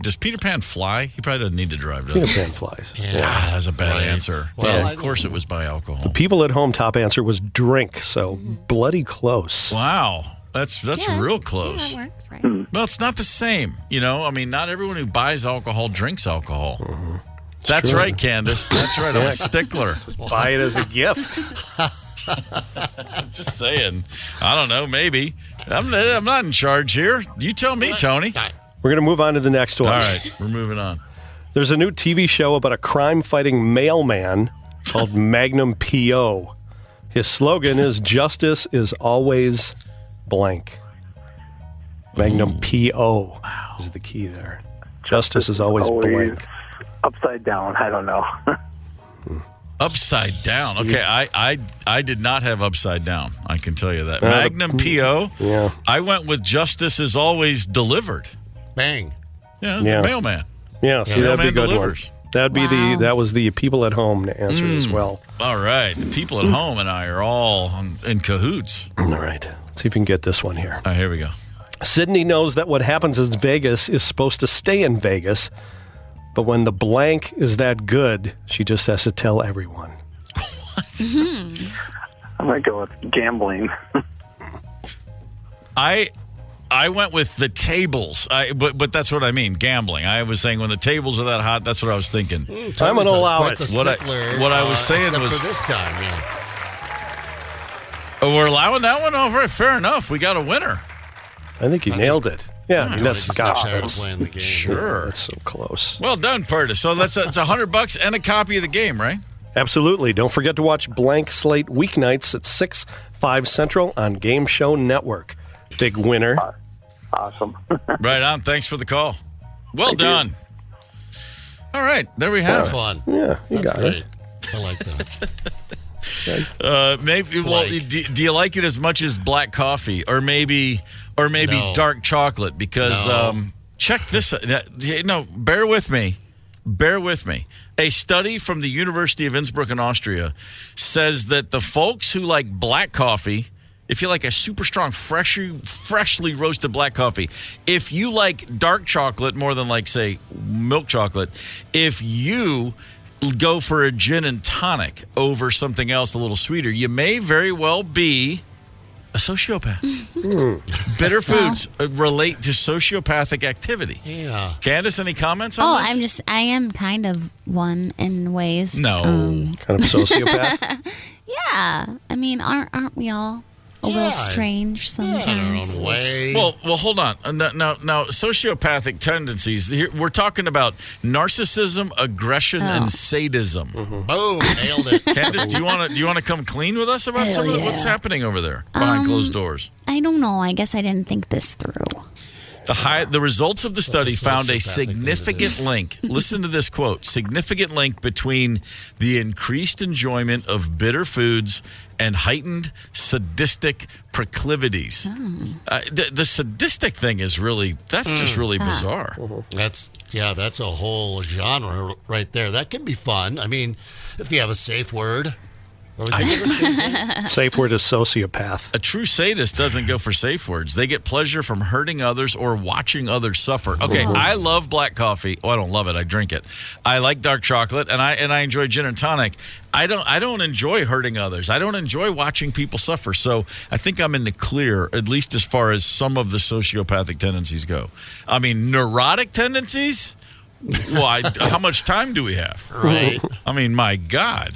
does Peter Pan fly? He probably doesn't need to drive, does he? Peter Pan flies. Yeah, that's a bad answer. Well, of course it was buy alcohol. The people at home top answer was drink, so bloody close. Wow. That's real close. Yeah, that works, right? Well, it's not the same. Not everyone who buys alcohol drinks alcohol. Mm-hmm. That's true. right, Candace. That's right. I'm a stickler. Buy it as a gift. I'm just saying. I don't know. Maybe. I'm not in charge here. You tell me, Tony. We're going to move on to the next one. All right. We're moving on. There's a new TV show about a crime-fighting mailman called Magnum P.O. His slogan is "Justice is always blank." Magnum P.O. is the key there. Justice is always blank. Upside down. I don't know. Upside down. Okay, I did not have upside down. I can tell you that. Magnum P.O. Yeah. I went with justice is always delivered. Bang. Yeah, Yeah. the mailman. Yeah, see, that'd be a good delivers. one. That'd be that was the people at home to answer as well. All right, the people at home and I are all in cahoots. All right, let's see if we can get this one here. All right, here we go. Sydney knows that what happens in Vegas is supposed to stay in Vegas, but when the blank is that good, she just has to tell everyone. I might go with gambling. I went with the tables, but that's what I mean, gambling. I was saying when the tables are that hot, that's what I was thinking. I'm going to allow it. What I was saying except was for this time, yeah. Oh, we're allowing that one over. Fair enough. We got a winner. I think you nailed it. Yeah, I mean, that's playing the game. Sure. That's so close. Well done, Purtis. So it's $100 and a copy of the game, right? Absolutely. Don't forget to watch Blank Slate weeknights at 6, 5 Central on Game Show Network. Big winner. Awesome. Right on. Thanks for the call. Well done. All right. There we have That's it. fun. Yeah, you That's got great. it. I like that. Maybe. Well, do you like it as much as black coffee, or maybe No. dark chocolate? Because check this. No, bear with me. Bear with me. A study from the University of Innsbruck in Austria says that the folks who like black coffee, if you like a super strong, freshly roasted black coffee, if you like dark chocolate more than like, say, milk chocolate, if you go for a gin and tonic over something else a little sweeter, you may very well be A sociopath. Bitter foods relate to sociopathic activity. Yeah. Candace, any comments on this? I am kind of one in ways. No. Kind of sociopath. Yeah. I mean, aren't we all a little strange sometimes? In our own way. Well, hold on. Now, sociopathic tendencies. Here, we're talking about narcissism, aggression, and sadism. Boom, nailed it. Candace, do you want to come clean with us about some of what's happening over there behind closed doors? I don't know. I guess I didn't think this through. The results of the study found a significant link. Listen to this quote. Significant link between the increased enjoyment of bitter foods and heightened sadistic proclivities. The sadistic thing is just really bizarre. That's a whole genre right there. That can be fun. I mean, if you have a safe word. Safe word is sociopath. A true sadist doesn't go for safe words. They get pleasure from hurting others or watching others suffer. Okay, I love black coffee. Oh, I don't love it. I drink it. I like dark chocolate, and I enjoy gin and tonic. I don't enjoy hurting others. I don't enjoy watching people suffer. So I think I'm in the clear, at least as far as some of the sociopathic tendencies go. I mean, neurotic tendencies? Well, how much time do we have? Right. I mean, my God.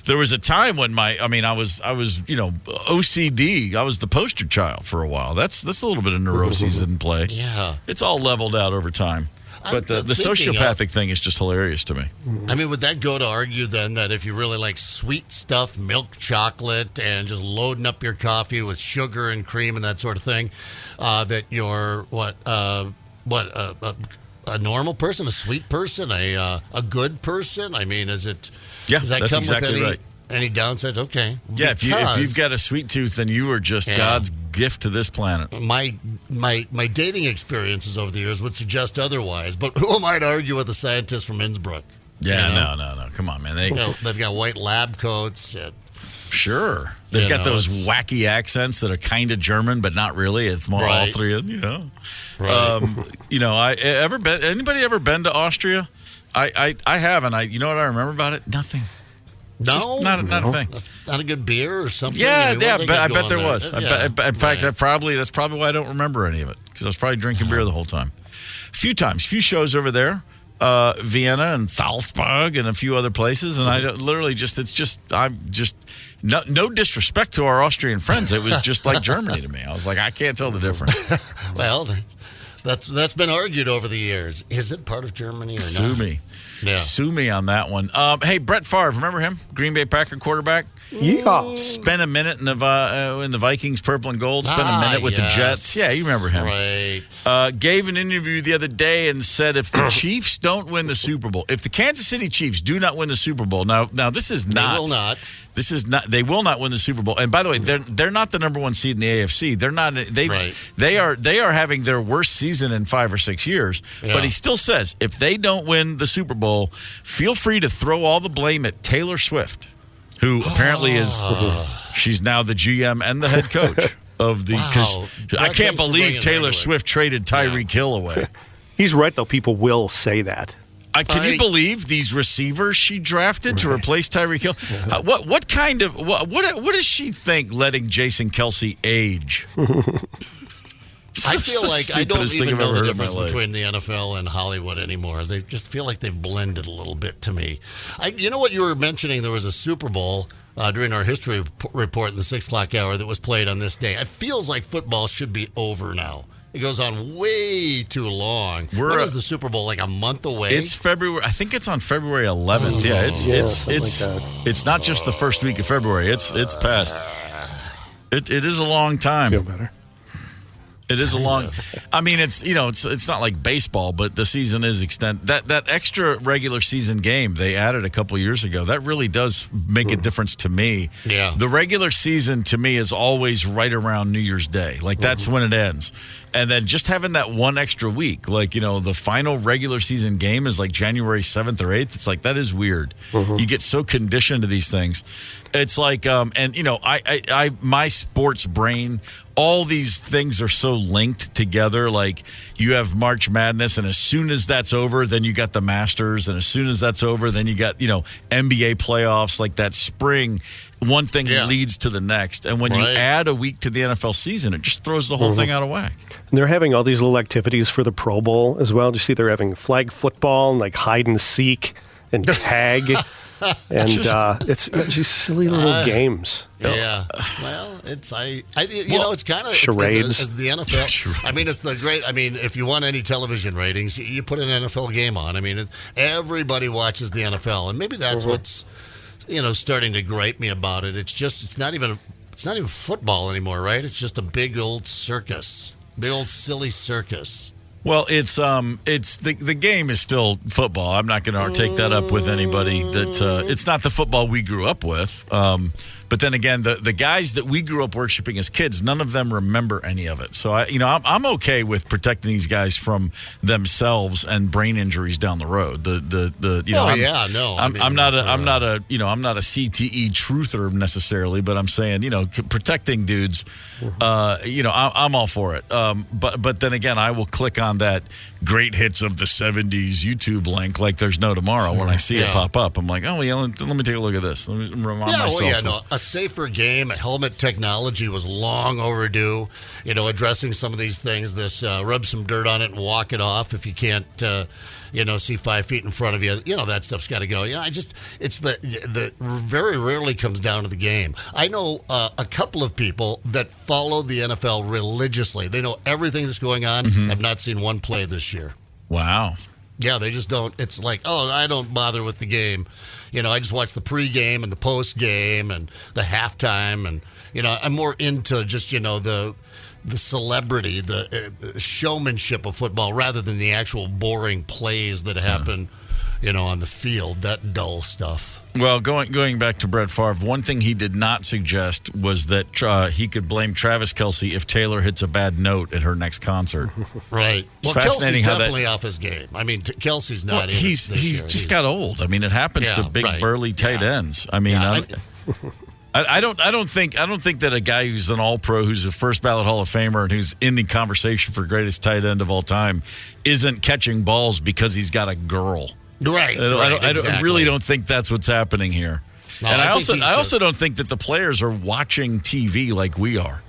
There was a time when I was OCD. I was the poster child for a while. That's a little bit of neuroses in play. Yeah. It's all leveled out over time. But the sociopathic thing is just hilarious to me. I mean, would that go to argue then that if you really like sweet stuff, milk chocolate, and just loading up your coffee with sugar and cream and that sort of thing, that you're a normal person, a sweet person, a good person? I mean, does that that's come exactly with right. any downsides? Okay. Yeah, if you've got a sweet tooth, then you are just God's gift to this planet. My dating experiences over the years would suggest otherwise, but who am I to argue with a scientist from Innsbruck? Yeah, no. Come on, man. They've got white lab coats. Sure. They've got those wacky accents that are kind of German, but not really. It's more Austrian, Right. Anybody ever been to Austria? I haven't. You know what I remember about it? Nothing. No? Just not a thing. Not a good beer or something? Yeah, I bet there was. In fact, that's probably why I don't remember any of it, because I was probably drinking beer the whole time. A few shows over there. Vienna and Salzburg and a few other places, and I literally no disrespect to our Austrian friends. It was just like Germany to me. I was like, I can't tell the difference. Well, that's been argued over the years. Is it part of Germany or not? Sue me. Yeah. Sue me on that one. Hey, Brett Favre, remember him? Green Bay Packer quarterback? Yeah. Spent a minute in the Vikings purple and gold. Spent a minute with the Jets. Yeah, you remember him. Right. Gave an interview the other day and said if the Chiefs don't win the Super Bowl, if the Kansas City Chiefs do not win the Super Bowl, now this is not. They will not. This is not. They will not win the Super Bowl. And by the way, they're not the number one seed in the AFC. They're not. They are having their worst season in 5 or 6 years. Yeah. But he still says if they don't win the Super Bowl, feel free to throw all the blame at Taylor Swift, who apparently is. She's now the GM and the head coach of the. Because I can't believe Taylor Swift traded Tyreek Hill away. He's right though. People will say that. Can you believe these receivers she drafted to replace Tyreek Hill? Yeah. What does she think letting Jason Kelce age? I feel like I don't even know the difference between the NFL and Hollywood anymore. They just feel like they've blended a little bit to me. You know what you were mentioning? There was a Super Bowl during our history report in the 6 o'clock hour that was played on this day. It feels like football should be over now. It goes on way too long. When is the Super Bowl, like a month away? It's February. I think it's on February 11th. It's not just the first week of February. It's past. It is a long time. Feel better. It is a long. I mean, it's not like baseball, but the season is extended. That extra regular season game they added a couple years ago, that really does make a difference to me. Yeah. The regular season to me is always right around New Year's Day. Like that's when it ends. And then just having that one extra week, like, the final regular season game is like January 7th or 8th. It's like, that is weird. You get so conditioned to these things. It's like, my sports brain, all these things are so linked together. Like you have March Madness, and as soon as that's over, then you got the Masters, and as soon as that's over, then you got NBA playoffs. Like that spring, one thing leads to the next, and when you add a week to the NFL season, it just throws the whole thing out of whack. And they're having all these little activities for the Pro Bowl as well. Do you see they're having flag football and like hide and seek and tag, and it's just silly little games. Yeah, well, it's it's kind of charades. As the NFL. I mean, it's the great. I mean, if you want any television ratings, you put an NFL game on. I mean, everybody watches the NFL, and maybe that's what's starting to gripe me about it. It's not even football anymore, right? It's just a big old circus, big old silly circus. Well, it's the game is still football. I'm not going to take that up with anybody. That it's not the football we grew up with. But then again, the guys that we grew up worshiping as kids, none of them remember any of it. So I'm okay with protecting these guys from themselves and brain injuries down the road. I'm not a CTE truther necessarily, but I'm saying protecting dudes. I'm all for it. But then again, I will click on that great hits of the 70s YouTube link like there's no tomorrow when I see it pop up. I'm like, oh yeah, let me take a look at this. Let me remind myself. A safer game, helmet technology was long overdue. Addressing some of these things. This rub some dirt on it and walk it off if you can't, see 5 feet in front of you. That stuff's got to go. It's the very rarely comes down to the game. I know a couple of people that follow the NFL religiously. They know everything that's going on. Have not seen one play this year. Wow. Yeah, they just don't. It's like, I don't bother with the game. I just watch the pregame and the postgame and the halftime, and I'm more into just the celebrity, the showmanship of football rather than the actual boring plays that happen, on the field. That dull stuff. Well, going back to Brett Favre, one thing he did not suggest was that he could blame Travis Kelce if Taylor hits a bad note at her next concert. Right. It's well, fascinating Kelce's how definitely off his game. I mean, Kelce's not. He's just got old. I mean, it happens to big burly tight ends. I mean, I don't think that a guy who's an All-Pro, who's a first ballot Hall of Famer, and who's in the conversation for greatest tight end of all time, isn't catching balls because he's got a girl. Right. I really don't think that's what's happening here. No, and I also don't think that the players are watching TV like we are.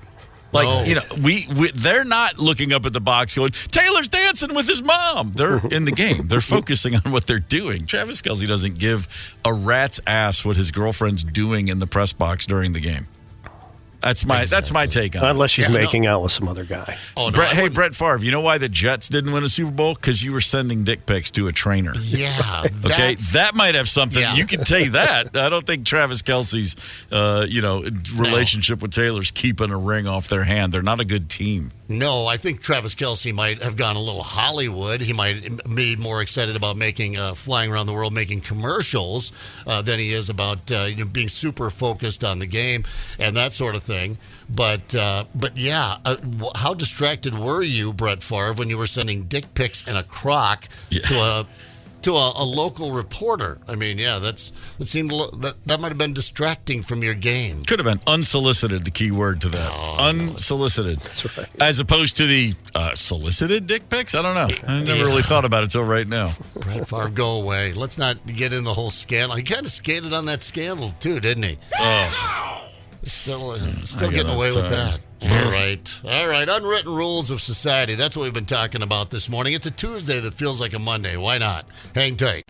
Like, we they're not looking up at the box going, Taylor's dancing with his mom. They're in the game. They're focusing on what they're doing. Travis Kelce doesn't give a rat's ass what his girlfriend's doing in the press box during the game. That's my take on it. Unless she's making out with some other guy. Brett Favre, you know why the Jets didn't win a Super Bowl? Because you were sending dick pics to a trainer. Yeah. Okay, that might have something. Yeah. You can say that. I don't think Travis Kelce's, relationship with Taylor's keeping a ring off their hand. They're not a good team. No, I think Travis Kelce might have gone a little Hollywood. He might be more excited about flying around the world making commercials than he is about being super focused on the game and that sort of thing. But how distracted were you, Brett Favre, when you were sending dick pics in a crock to a local reporter? I mean, that might have been distracting from your game. Could have been unsolicited, the key word to that. Unsolicited. That's right. As opposed to the solicited dick pics? I don't know. I never really thought about it until right now. Brett Favre, go away. Let's not get in the whole scandal. He kind of skated on that scandal, too, didn't he? Oh. Still getting away with that. All right. Unwritten rules of society. That's what we've been talking about this morning. It's a Tuesday that feels like a Monday. Why not? Hang tight.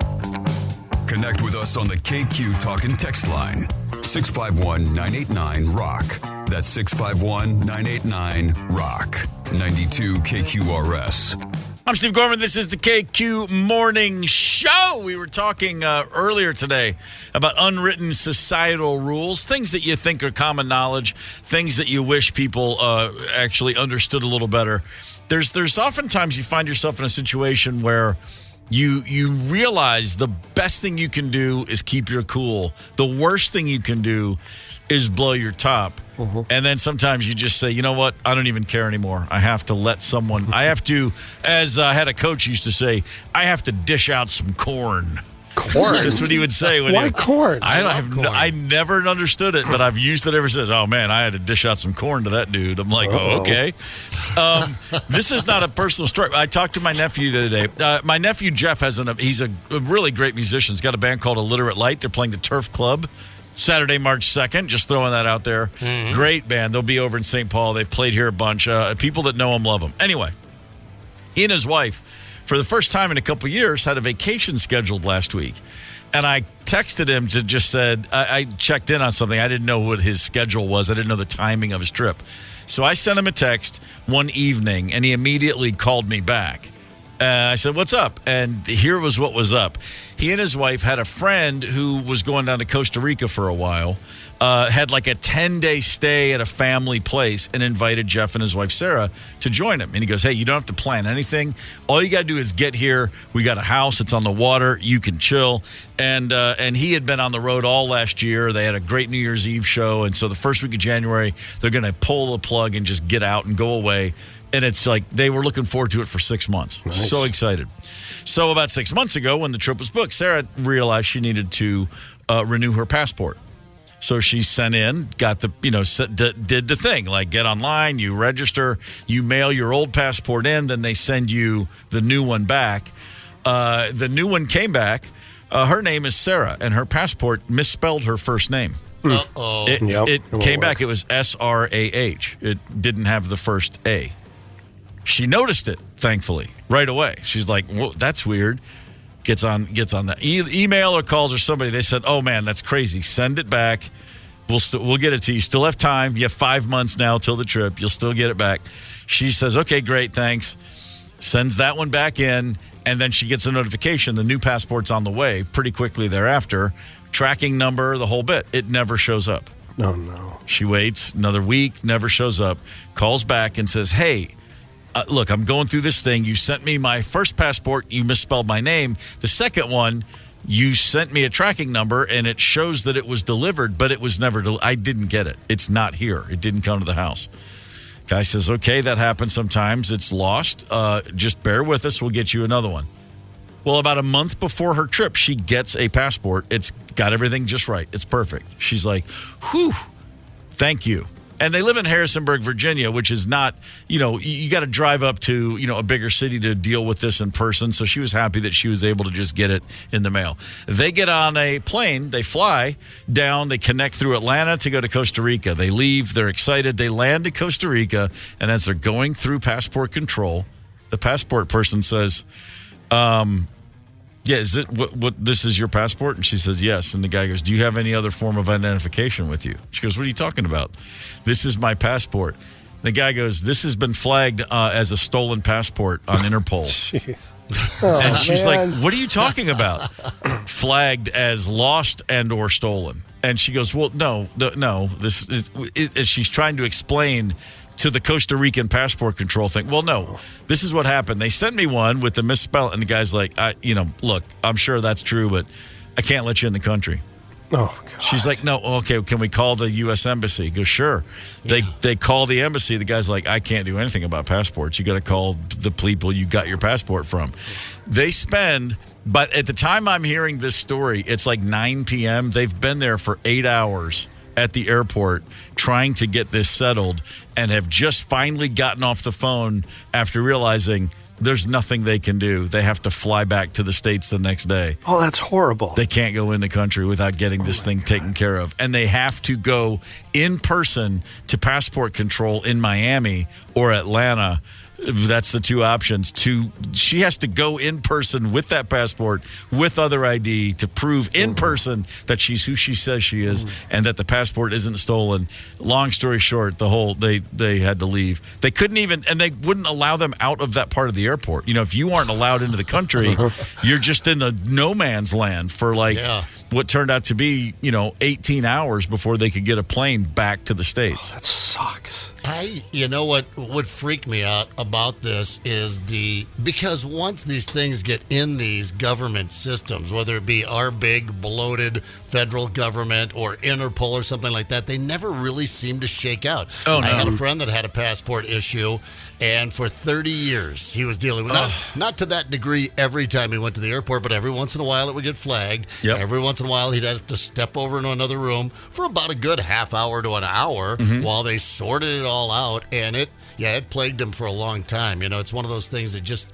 Connect with us on the KQ Talk and Text line. 651-989-ROCK. That's 651-989-ROCK. 92 KQRS. I'm Steve Gorman. This is the KQ Morning Show. We were talking earlier today about unwritten societal rules, things that you think are common knowledge, things that you wish people actually understood a little better. There's oftentimes you find yourself in a situation where you realize the best thing you can do is keep your cool. The worst thing you can do is blow your top. And then sometimes you just say, you know what? I don't even care anymore. I have to let someone, as I had a coach used to say, I have to dish out some corn. Corn. That's what he would say. Why corn? I never understood it, but I've used it ever since. Oh, man, I had to dish out some corn to that dude. I'm like, oh, okay. This is not a personal story. I talked to my nephew the other day. My nephew, Jeff, he's a really great musician. He's got a band called Illiterate Light. They're playing the Turf Club Saturday, March 2nd. Just throwing that out there. Mm-hmm. Great band. They'll be over in St. Paul. They played here a bunch. People that know him love him. Anyway, he and his wife, for the first time in a couple years, had a vacation scheduled last week. And I texted him to just said, I checked in on something. I didn't know what his schedule was. I didn't know the timing of his trip. So I sent him a text one evening, and he immediately called me back. I said, what's up? And here was what was up. He and his wife had a friend who was going down to Costa Rica for a while, had like a 10-day stay at a family place, and invited Jeff and his wife, Sarah, to join him. And he goes, hey, you don't have to plan anything. All you got to do is get here. We got a house. It's on the water. You can chill. And he had been on the road all last year. They had a great New Year's Eve show. And so the first week of January, they're going to pull the plug and just get out and go away. And it's like they were looking forward to it for 6 months. Nice. So excited. So about 6 months ago, when the trip was booked, Sarah realized she needed to renew her passport. So she sent in, got the, did the thing, like get online, you register, you mail your old passport in, then they send you the new one back. The new one came back. Her name is Sarah, and her passport misspelled her first name. Uh-oh. It came back. It was S-R-A-H. It didn't have the first A. She noticed it, thankfully, right away. She's like, well, that's weird. Gets on the email or calls or somebody. They said, oh, man, that's crazy. Send it back. We'll get it to you. Still have time. You have 5 months now till the trip. You'll still get it back. She says, okay, great, thanks. Sends that one back in, and then she gets a notification. The new passport's on the way pretty quickly thereafter. Tracking number, the whole bit. It never shows up. Oh, no. She waits another week, never shows up. Calls back and says, hey, look, I'm going through this thing. You sent me my first passport. You misspelled my name. The second one, you sent me a tracking number, and it shows that it was delivered, but it was never I didn't get it. It's not here. It didn't come to the house. Guy says, okay, that happens sometimes. It's lost. Just bear with us. We'll get you another one. Well, about a month before her trip, she gets a passport. It's got everything just right. It's perfect. She's like, whew, thank you. And they live in Harrisonburg, Virginia, which is not, you got to drive up to, a bigger city to deal with this in person. So she was happy that she was able to just get it in the mail. They get on a plane. They fly down. They connect through Atlanta to go to Costa Rica. They leave. They're excited. They land in Costa Rica. And as they're going through passport control, the passport person says, yeah, is it what this is your passport? And she says, yes. And the guy goes, do you have any other form of identification with you? She goes, what are you talking about? This is my passport. The guy goes, this has been flagged as a stolen passport on Interpol. Jeez. And she's like, what are you talking about? Flagged as lost and or stolen. And she goes, well, no, this is, she's trying to explain to the Costa Rican passport control thing. Well, no, this is what happened. They sent me one with the misspell, and the guy's like, look, I'm sure that's true, but I can't let you in the country. Oh, God. She's like, no, okay, can we call the U.S. Embassy? He goes, sure. Yeah. They call the embassy. The guy's like, I can't do anything about passports. You got to call the people you got your passport from. They spend, but at the time I'm hearing this story, it's like 9 p.m. They've been there for 8 hours at the airport trying to get this settled, and have just finally gotten off the phone after realizing there's nothing they can do. They have to fly back to the States the next day. Oh, that's horrible. They can't go in the country without getting this thing taken care of. And they have to go in person to passport control in Miami or Atlanta. That's the two options. She has to go in person with that passport, with other ID, to prove in person that she's who she says she is, and that the passport isn't stolen. Long story short, they had to leave. They couldn't even, and they wouldn't allow them out of that part of the airport. If you aren't allowed into the country, you're just in the no man's land for what turned out to be, 18 hours before they could get a plane back to the States. Oh, that sucks. You know what would freak me out? A about this is because once these things get in these government systems, whether it be our big bloated federal government or Interpol or something like that, they never really seem to shake out. Oh, no. I had a friend that had a passport issue, and for 30 years he was dealing with not to that degree every time he went to the airport, but every once in a while it would get flagged. Yep. Every once in a while he'd have to step over into another room for about a good half hour to an hour while they sorted it all out, and it plagued him for a long time. It's one of those things that just,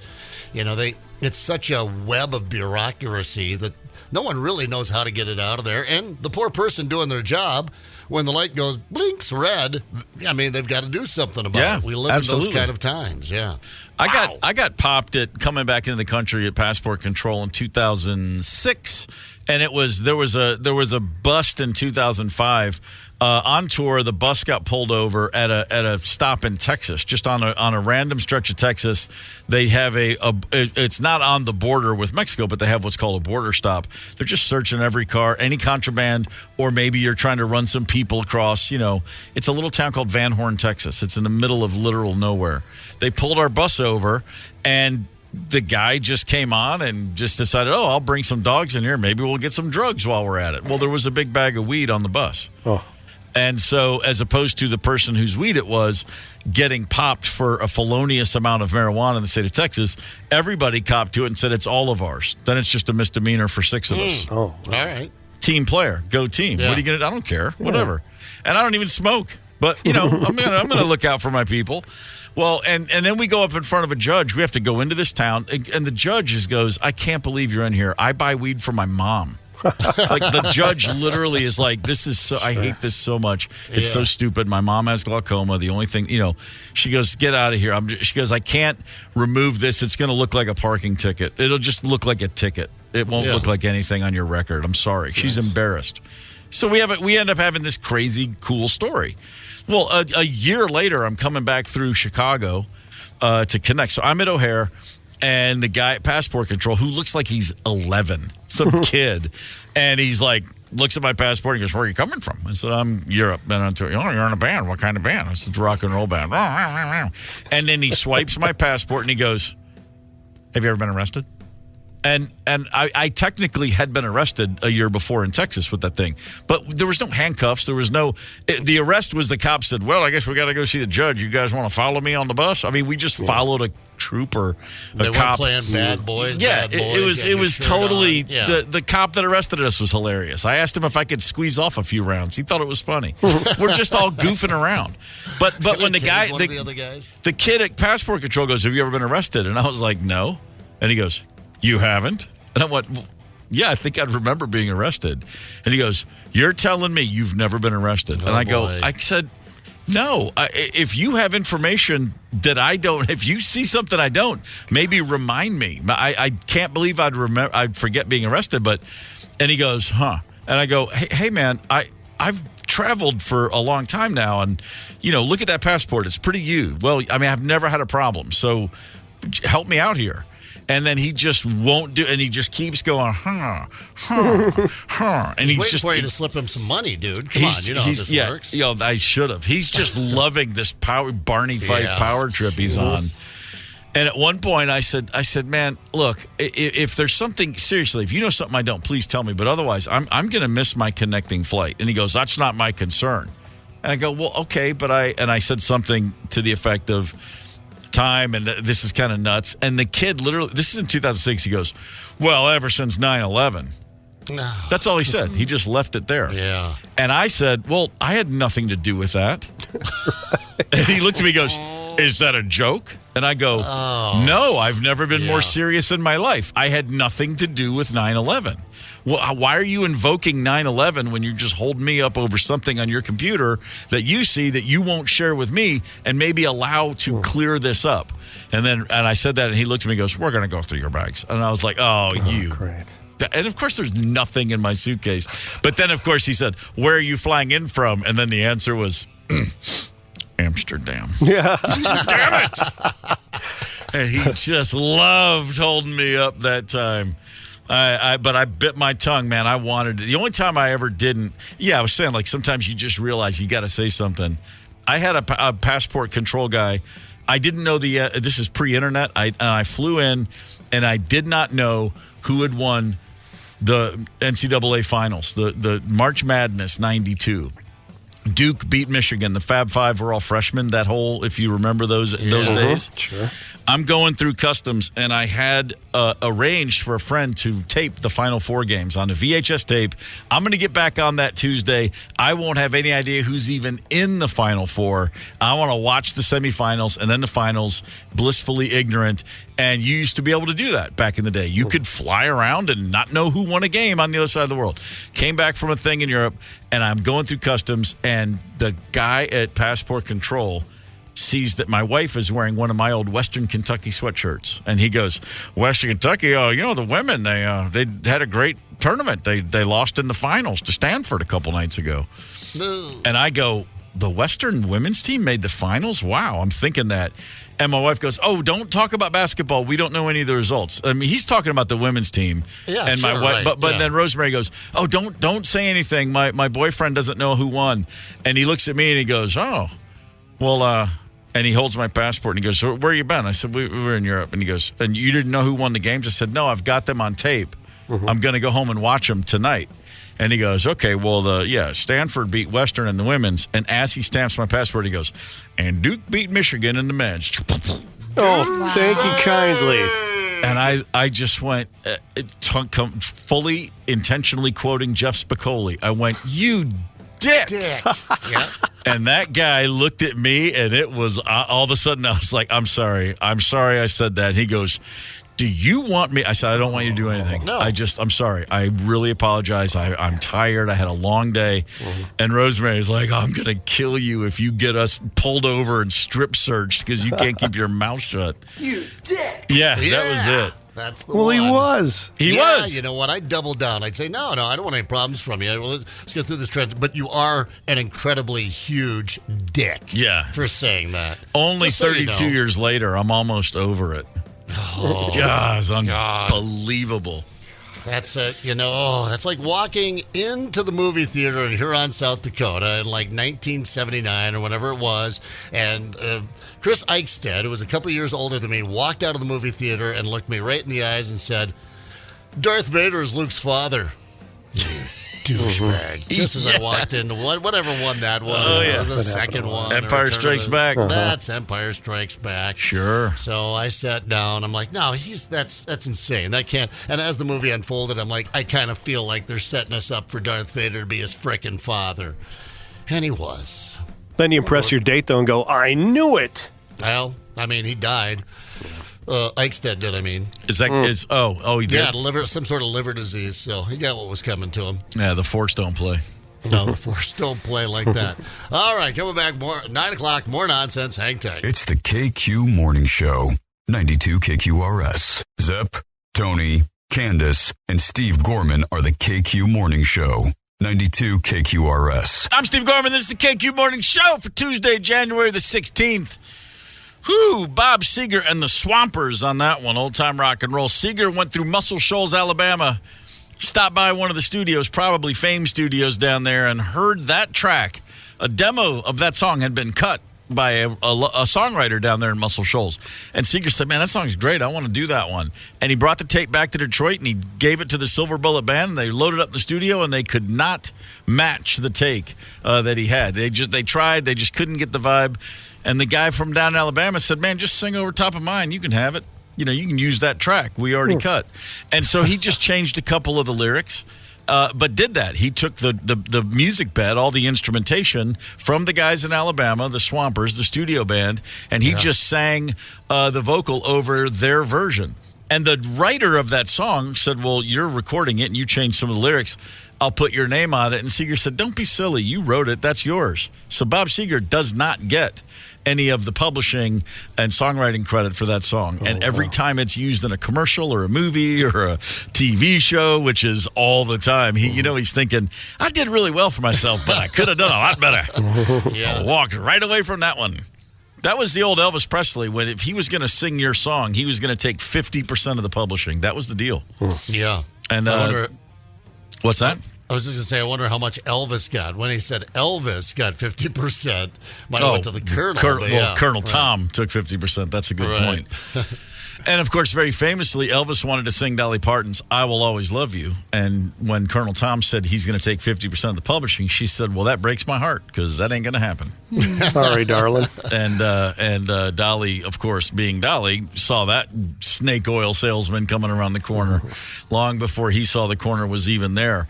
it's such a web of bureaucracy that no one really knows how to get it out of there. And the poor person doing their job, when the light goes blinks red, they've got to do something about it. We live in those kind of times. Yeah. I got popped at coming back into the country at passport control in 2006, and there was a bust in 2005. On tour, the bus got pulled over at a stop in Texas, just on a random stretch of Texas. They have it's not on the border with Mexico, but they have what's called a border stop. They're just searching every car, any contraband, or maybe you're trying to run some people across. It's a little town called Van Horn, Texas. It's in the middle of literal nowhere. They pulled our bus over, and the guy just came on and just decided, I'll bring some dogs in here. Maybe we'll get some drugs while we're at it. Well, there was a big bag of weed on the bus. Oh. And so as opposed to the person whose weed it was getting popped for a felonious amount of marijuana in the state of Texas, everybody copped to it and said it's all of ours. Then it's just a misdemeanor for 6 of us. Oh, all right. Team player. Go team. Yeah. What are you going to do? I don't care. Whatever. And I don't even smoke. But, I'm gonna look out for my people. Well, and then we go up in front of a judge. We have to go into this town. And the judge goes, I can't believe you're in here. I buy weed for my mom. Like the judge literally is like, this is so, I hate this so much. It's so stupid. My mom has glaucoma. The only thing, she goes, get out of here. She goes, I can't remove this. It's going to look like a parking ticket. It'll just look like a ticket. It won't look like anything on your record. I'm sorry. She's embarrassed. So we end up having this crazy cool story. Well, a year later, I'm coming back through Chicago to connect. So I'm at O'Hare. And the guy at passport control, who looks like he's 11, some kid, and he's like, looks at my passport and goes, where are you coming from? I said, I'm Europe. Been on tour. You're in a band. What kind of band? I said, rock and roll band. And then he swipes my passport and he goes, have you ever been arrested? And I technically had been arrested a year before in Texas with that thing. But there was no handcuffs. There was no the arrest was the cop said, well, I guess we got to go see the judge. You guys want to follow me on the bus? I mean, we just followed a trooper, they cop. weren't playing bad boys. Yeah, bad boys, it was totally the cop that arrested us was hilarious. I asked him if I could squeeze off a few rounds. He thought it was funny. We're just all goofing around. But when the guy, the other guys? The kid at passport control goes, have you ever been arrested? And I was like, no. And he goes, you haven't? And I went, yeah, I think I'd remember being arrested. And he goes, you're telling me you've never been arrested? And I said, no. If you have information that I don't, if you see something I don't, maybe remind me. I can't believe I'd forget being arrested. And he goes, huh? And I go, hey man, I've traveled for a long time now, and look at that passport. It's pretty you. Well, I mean, I've never had a problem. So help me out here. And then he just won't do, and he just keeps going, and he's waiting for you to slip him some money, dude. Come on, you know how this works. I should have. He's just loving this Barney Fife power trip he's on. And at one point, I said, man, look, if there's something, seriously, if you know something I don't, please tell me. But otherwise, I'm going to miss my connecting flight. And he goes, that's not my concern. And I go, well, okay, but I said something to the effect of, time, and this is kind of nuts. And the kid literally, this is in 2006, he goes, well, ever since 9/11. No. That's all he said. He just left it there. Yeah. And I said, well, I had nothing to do with that. And he looked at me and goes, is that a joke? And I go, no, I've never been more serious in my life. I had nothing to do with 9/11. Well, why are you invoking 9/11 when you just hold me up over something on your computer that you see that you won't share with me and maybe allow to clear this up? And I said that, and he looked at me and goes, we're going to go through your bags. And I was like, you. Great. And, of course, there's nothing in my suitcase. But then, of course, he said, where are you flying in from? And then the answer was, Amsterdam. Yeah. Damn it. And he just loved holding me up that time. But I bit my tongue, man. I wanted to. The only time I ever didn't, I was saying, like, sometimes you just realize you got to say something. I had a passport control guy I didn't know this is pre-internet. I flew in, and I did not know who had won the NCAA finals, the March Madness '92. Duke beat Michigan. The Fab Five were all freshmen. That whole, if you remember those days. Sure. I'm going through customs, and I had arranged for a friend to tape the Final Four games on a VHS tape. I'm going to get back on that Tuesday. I won't have any idea who's even in the Final Four. I want to watch the semifinals and then the finals, blissfully ignorant. And you used to be able to do that back in the day. You could fly around and not know who won a game on the other side of the world. Came back from a thing in Europe, and I'm going through customs, and the guy at Passport Control sees that my wife is wearing one of my old Western Kentucky sweatshirts. And he goes, Western Kentucky, the women, they had a great tournament. They lost in the finals to Stanford a couple nights ago. And I go, the Western women's team made the finals? Wow, I'm thinking that. And my wife goes, oh, don't talk about basketball. We don't know any of the results. I mean, he's talking about the women's team. Yeah, and sure, my wife, right. But then Rosemary goes, oh, don't say anything. My boyfriend doesn't know who won. And he looks at me and he goes, oh, well, and he holds my passport and he goes, so where you been? I said, we were in Europe. And he goes, and you didn't know who won the games? I said, no, I've got them on tape. I'm going to go home and watch them tonight. And he goes, okay, well, Stanford beat Western in the women's. And as he stamps my passport, he goes, and Duke beat Michigan in the men's. Oh, thank you kindly. And I just went, fully intentionally quoting Jeff Spicoli. I went, you dick. Yeah. And that guy looked at me, and it was all of a sudden I was like, I'm sorry I said that. And he goes, do you want me? I said, I don't want you to do anything. No. I'm sorry. I really apologize. I'm tired. I had a long day. And Rosemary was like, I'm going to kill you if you get us pulled over and strip searched because you can't keep your mouth shut. You dick. Yeah, that was it. That's the Well, one. he was. He Yeah, was. you know what? I'd double down. I'd say, no, I don't want any problems from you. Well, let's get through this trend. But you are an incredibly huge dick. Yeah. For saying that. Only Just so you 32 know. years later, I'm almost over it. Oh, God, it's unbelievable. that's it. That's like walking into the movie theater in Huron, South Dakota in like 1979 or whatever it was. And Chris Eichstead, who was a couple years older than me, walked out of the movie theater and looked me right in the eyes and said, Darth Vader is Luke's father. Douchebag. Just as I walked into whatever one that was, the second one. Empire Return of Strikes the- Back. That's Empire Strikes Back. Sure. So I sat down. I'm like, no, that's insane. That can't. And as the movie unfolded, I'm like, I kind of feel like they're setting us up for Darth Vader to be his frickin' father, and he was. Then you impress your date, though, and go, I knew it. Well, I mean, he died. Eichstead did. I mean, Is that he did? yeah, some sort of liver disease. So he got what was coming to him. Yeah, the Force don't play. No, the Force don't play like that. All right, coming back more 9 o'clock. More nonsense. Hang tight. It's the KQ Morning Show, 92 KQRS. Zep, Tony, Candace, and Steve Gorman are the KQ Morning Show, 92 KQRS. I'm Steve Gorman. This is the KQ Morning Show for Tuesday, January the 16th. Whew, Bob Seger and the Swampers on that one, old-time rock and roll. Seger went through Muscle Shoals, Alabama, stopped by one of the studios, probably Fame Studios down there, and heard that track. A demo of that song had been cut by a songwriter down there in Muscle Shoals. And Seeger said, man, that song's great. I want to do that one. And he brought the tape back to Detroit, and he gave it to the Silver Bullet Band, and they loaded up the studio, and they could not match the take that he had. They tried. They just couldn't get the vibe. And the guy from down in Alabama said, man, just sing over top of mine. You can have it. You can use that track we already cut. And so he just changed a couple of the lyrics. But did that. He took the music bed, all the instrumentation from the guys in Alabama, the Swampers, the studio band, and he just sang the vocal over their version. And the writer of that song said, well, you're recording it and you changed some of the lyrics. I'll put your name on it. And Seeger said, don't be silly. You wrote it. That's yours. So Bob Seger does not get any of the publishing and songwriting credit for that song. And every time it's used in a commercial or a movie or a TV show, which is all the time, he's thinking, I did really well for myself, but I could have done a lot better. I walked right away from that one. That was the old Elvis Presley, when if he was going to sing your song, he was going to take 50% of the publishing. That was the deal. Yeah. And I wonder, what's that? I was just going to say, I wonder how much Elvis got. When he said Elvis got 50%, might have went to the Colonel. Colonel Tom took 50%. That's a good point. And, of course, very famously, Elvis wanted to sing Dolly Parton's I Will Always Love You. And when Colonel Tom said he's going to take 50% of the publishing, she said, well, that breaks my heart because that ain't going to happen. Sorry, darling. And Dolly, of course, being Dolly, saw that snake oil salesman coming around the corner long before he saw the corner was even there.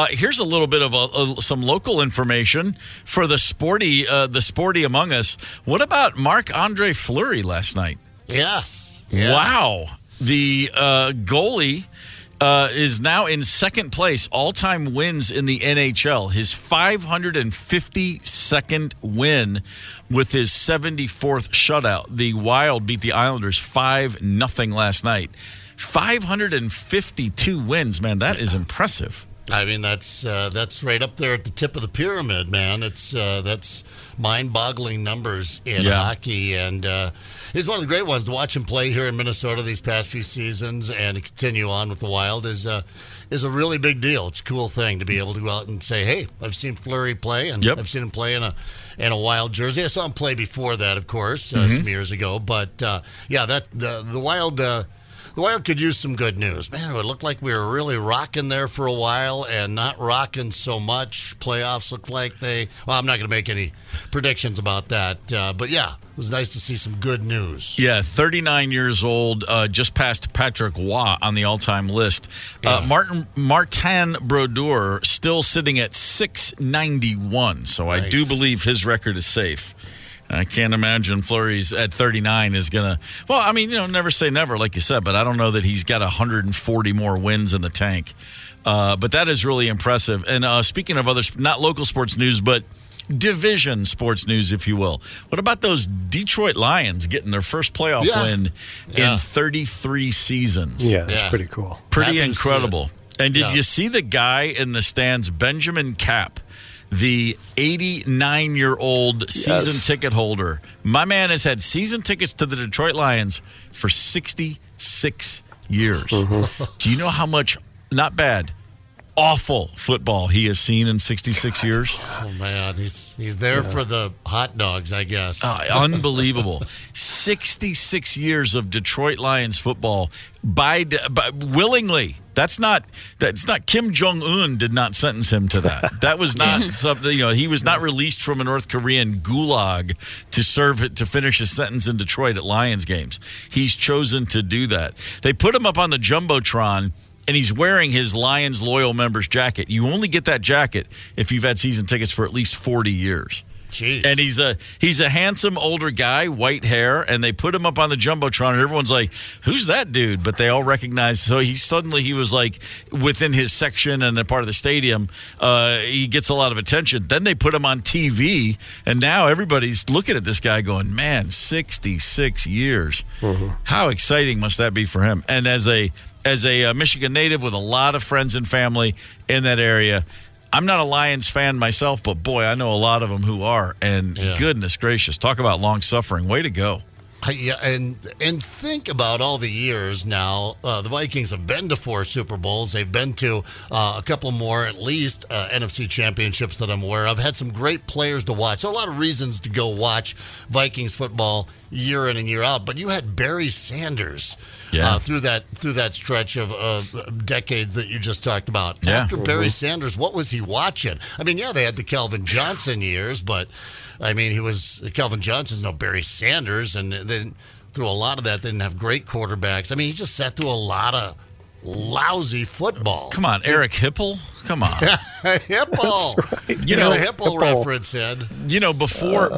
Here's a little bit of some local information for the sporty among us. What about Marc-Andre Fleury last night? Yes. Yeah. Wow. The goalie is now in second place, all-time wins in the NHL. His 552nd win with his 74th shutout. The Wild beat the Islanders 5-0 last night. 552 wins, man. That is impressive. I mean, that's right up there at the tip of the pyramid, man. That's mind-boggling numbers in hockey, and he's one of the great ones to watch him play here in Minnesota these past few seasons, and to continue on with the Wild is a really big deal. It's a cool thing to be able to go out and say, "Hey, I've seen Fleury play, and I've seen him play in a Wild jersey." I saw him play before that, of course, some years ago. But the Wild. The Wild could use some good news. Man, it looked like we were really rocking there for a while and not rocking so much. Playoffs looked like I'm not going to make any predictions about that. But, yeah, it was nice to see some good news. Yeah, 39 years old, just past Patrick Waugh on the all-time list. Martin Brodeur still sitting at 691, so I do believe his record is safe. I can't imagine Fleury's at 39 is going to – well, I mean, never say never, like you said, but I don't know that he's got 140 more wins in the tank. But that is really impressive. And speaking of other – not local sports news, but division sports news, if you will. What about those Detroit Lions getting their first playoff win in 33 seasons? Yeah, that's pretty cool. Pretty incredible. And did you see the guy in the stands, Benjamin Kapp? The 89-year-old season ticket holder. My man has had season tickets to the Detroit Lions for 66 years. Do you know how much, not bad, awful football he has seen in 66 years? Oh, man. He's there for the hot dogs, I guess. Unbelievable. 66 years of Detroit Lions football by willingly. That's not Kim Jong-un did not sentence him to that. That was not something, he was not released from a North Korean gulag to finish his sentence in Detroit at Lions games. He's chosen to do that. They put him up on the Jumbotron, and he's wearing his Lions loyal members jacket. You only get that jacket if you've had season tickets for at least 40 years. Jeez. And he's a handsome older guy, white hair, and they put him up on the Jumbotron, and everyone's like, who's that dude? But they all recognize. So he was like within his section and a part of the stadium. He gets a lot of attention. Then they put him on TV, and now everybody's looking at this guy going, man, 66 years. How exciting must that be for him? And as a Michigan native with a lot of friends and family in that area, I'm not a Lions fan myself, but boy, I know a lot of them who are. And goodness gracious, talk about long-suffering. Way to go. And think about all the years now. The Vikings have been to 4 Super Bowls. They've been to a couple more, at least, NFC championships that I'm aware of. Had some great players to watch. So a lot of reasons to go watch Vikings football year in and year out. But you had Barry Sanders through that stretch of decades that you just talked about. Yeah. After Barry Sanders, what was he watching? I mean, they had the Calvin Johnson years, but I mean, Calvin Johnson's no Barry Sanders, and then through a lot of that, they didn't have great quarterbacks. I mean, he just sat through a lot of lousy football. Come on, Eric Hipple? Come on. Hipple. Right. You know, a Hipple reference, Ed.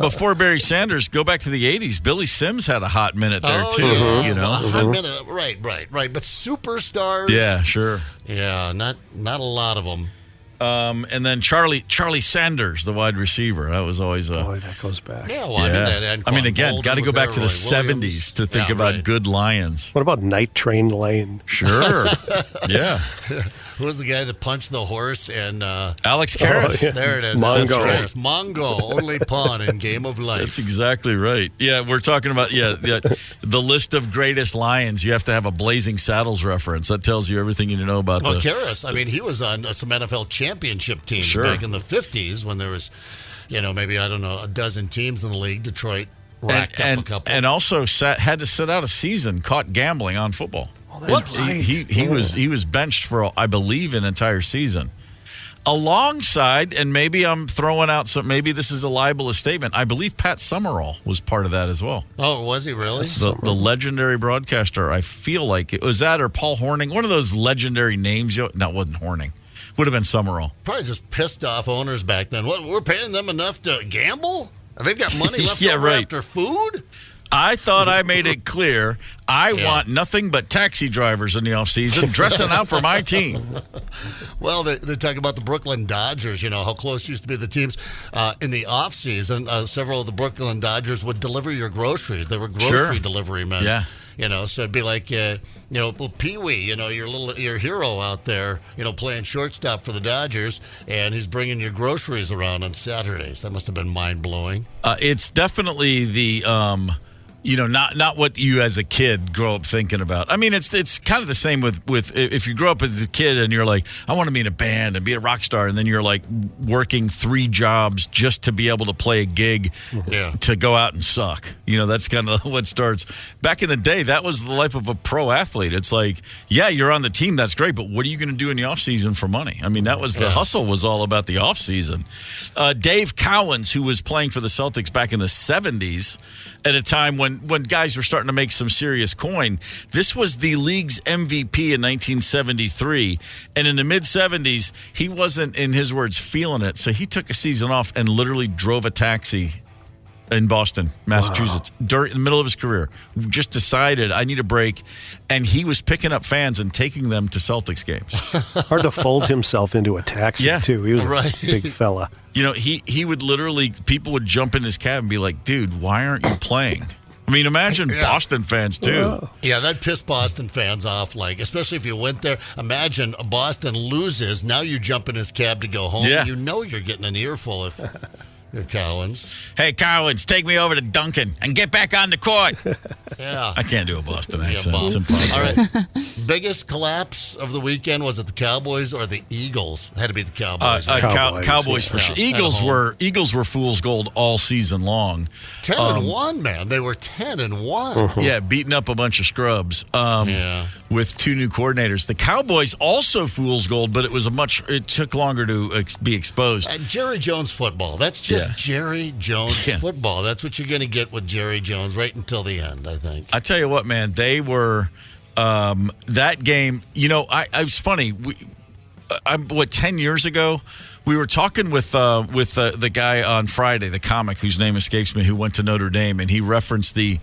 Before Barry Sanders, go back to the 80s. Billy Sims had a hot minute there, too. Yeah. A hot minute. Right. But superstars? Yeah, sure. Yeah, not a lot of them. And then Charlie Sanders, the wide receiver. That was always that goes back. Yeah, well, I mean, again, got to go back to the 70s to think about good Lions. What about Night Train Lane? Sure. Yeah. Who was the guy that punched the horse? And Alex Karras. Oh, yeah. There it is. Mongo. Alex Karras. Mongo, only pawn in Game of Life. That's exactly right. Yeah, we're talking about the list of greatest Lions. You have to have a Blazing Saddles reference. That tells you everything you need to know about Karras. I mean, he was on some NFL championship teams Sure. back in the 50s when there was, maybe, I don't know, a dozen teams in the league. Detroit racked up a couple. And also had to sit out a season caught gambling on football. What? He was benched for, I believe, an entire season. Alongside, and maybe I'm throwing out some, maybe this is a libelous statement, I believe Pat Summerall was part of that as well. Oh, was he really? The legendary broadcaster, I feel like it was that or Paul Horning, one of those legendary names. No, it wasn't Horning. Would have been Summerall. Probably just pissed off owners back then. What, we're paying them enough to gamble? They've got money left over after food? I thought I made it clear I want nothing but taxi drivers in the offseason dressing out for my team. Well, they talk about the Brooklyn Dodgers, how close used to be the teams. In the offseason, several of the Brooklyn Dodgers would deliver your groceries. They were grocery delivery men. Yeah. So it'd be like, Pee-wee, your hero out there, playing shortstop for the Dodgers, and he's bringing your groceries around on Saturdays. That must have been mind-blowing. It's definitely the not what you as a kid grow up thinking about. I mean, it's kind of the same with if you grow up as a kid and you're like, I want to be in a band and be a rock star, and then you're like working 3 jobs just to be able to play a gig to go out and suck. That's kind of what starts. Back in the day, that was the life of a pro athlete. It's like, yeah, you're on the team, that's great, but what are you going to do in the offseason for money? I mean, that was the hustle was all about the offseason. Dave Cowens, who was playing for the Celtics back in the 70s at a time when guys were starting to make some serious coin. This was the league's MVP in 1973. And in the mid-70s, he wasn't, in his words, feeling it. So he took a season off and literally drove a taxi in Boston, Massachusetts, during the middle of his career. Just decided, I need a break. And he was picking up fans and taking them to Celtics games. Hard to fold himself into a taxi, too. He was a big fella. He would literally, people would jump in his cab and be like, dude, why aren't you playing? I mean, imagine Boston fans, too. Yeah, that pissed Boston fans off, especially if you went there. Imagine Boston loses. Now you jump in his cab to go home. Yeah. You're getting an earful if you're Cowens. Hey, Cowens, take me over to Duncan and get back on the court. Yeah. I can't do a Boston accent. It's impossible. All right. Biggest collapse of the weekend, was it the Cowboys or the Eagles? It had to be the Cowboys. Cowboys for sure. Eagles were fool's gold all season long. 10-1, man. They were 10-1. Yeah, beating up a bunch of scrubs. With 2 new coordinators. The Cowboys also fool's gold, but it took longer to be exposed. Jerry Jones football. That's just Jerry Jones football. That's what you're going to get with Jerry Jones right until the end, I think. I tell you what, man, they were that game. I was funny. 10 years ago, we were talking with the guy on Friday, the comic whose name escapes me, who went to Notre Dame, and he referenced the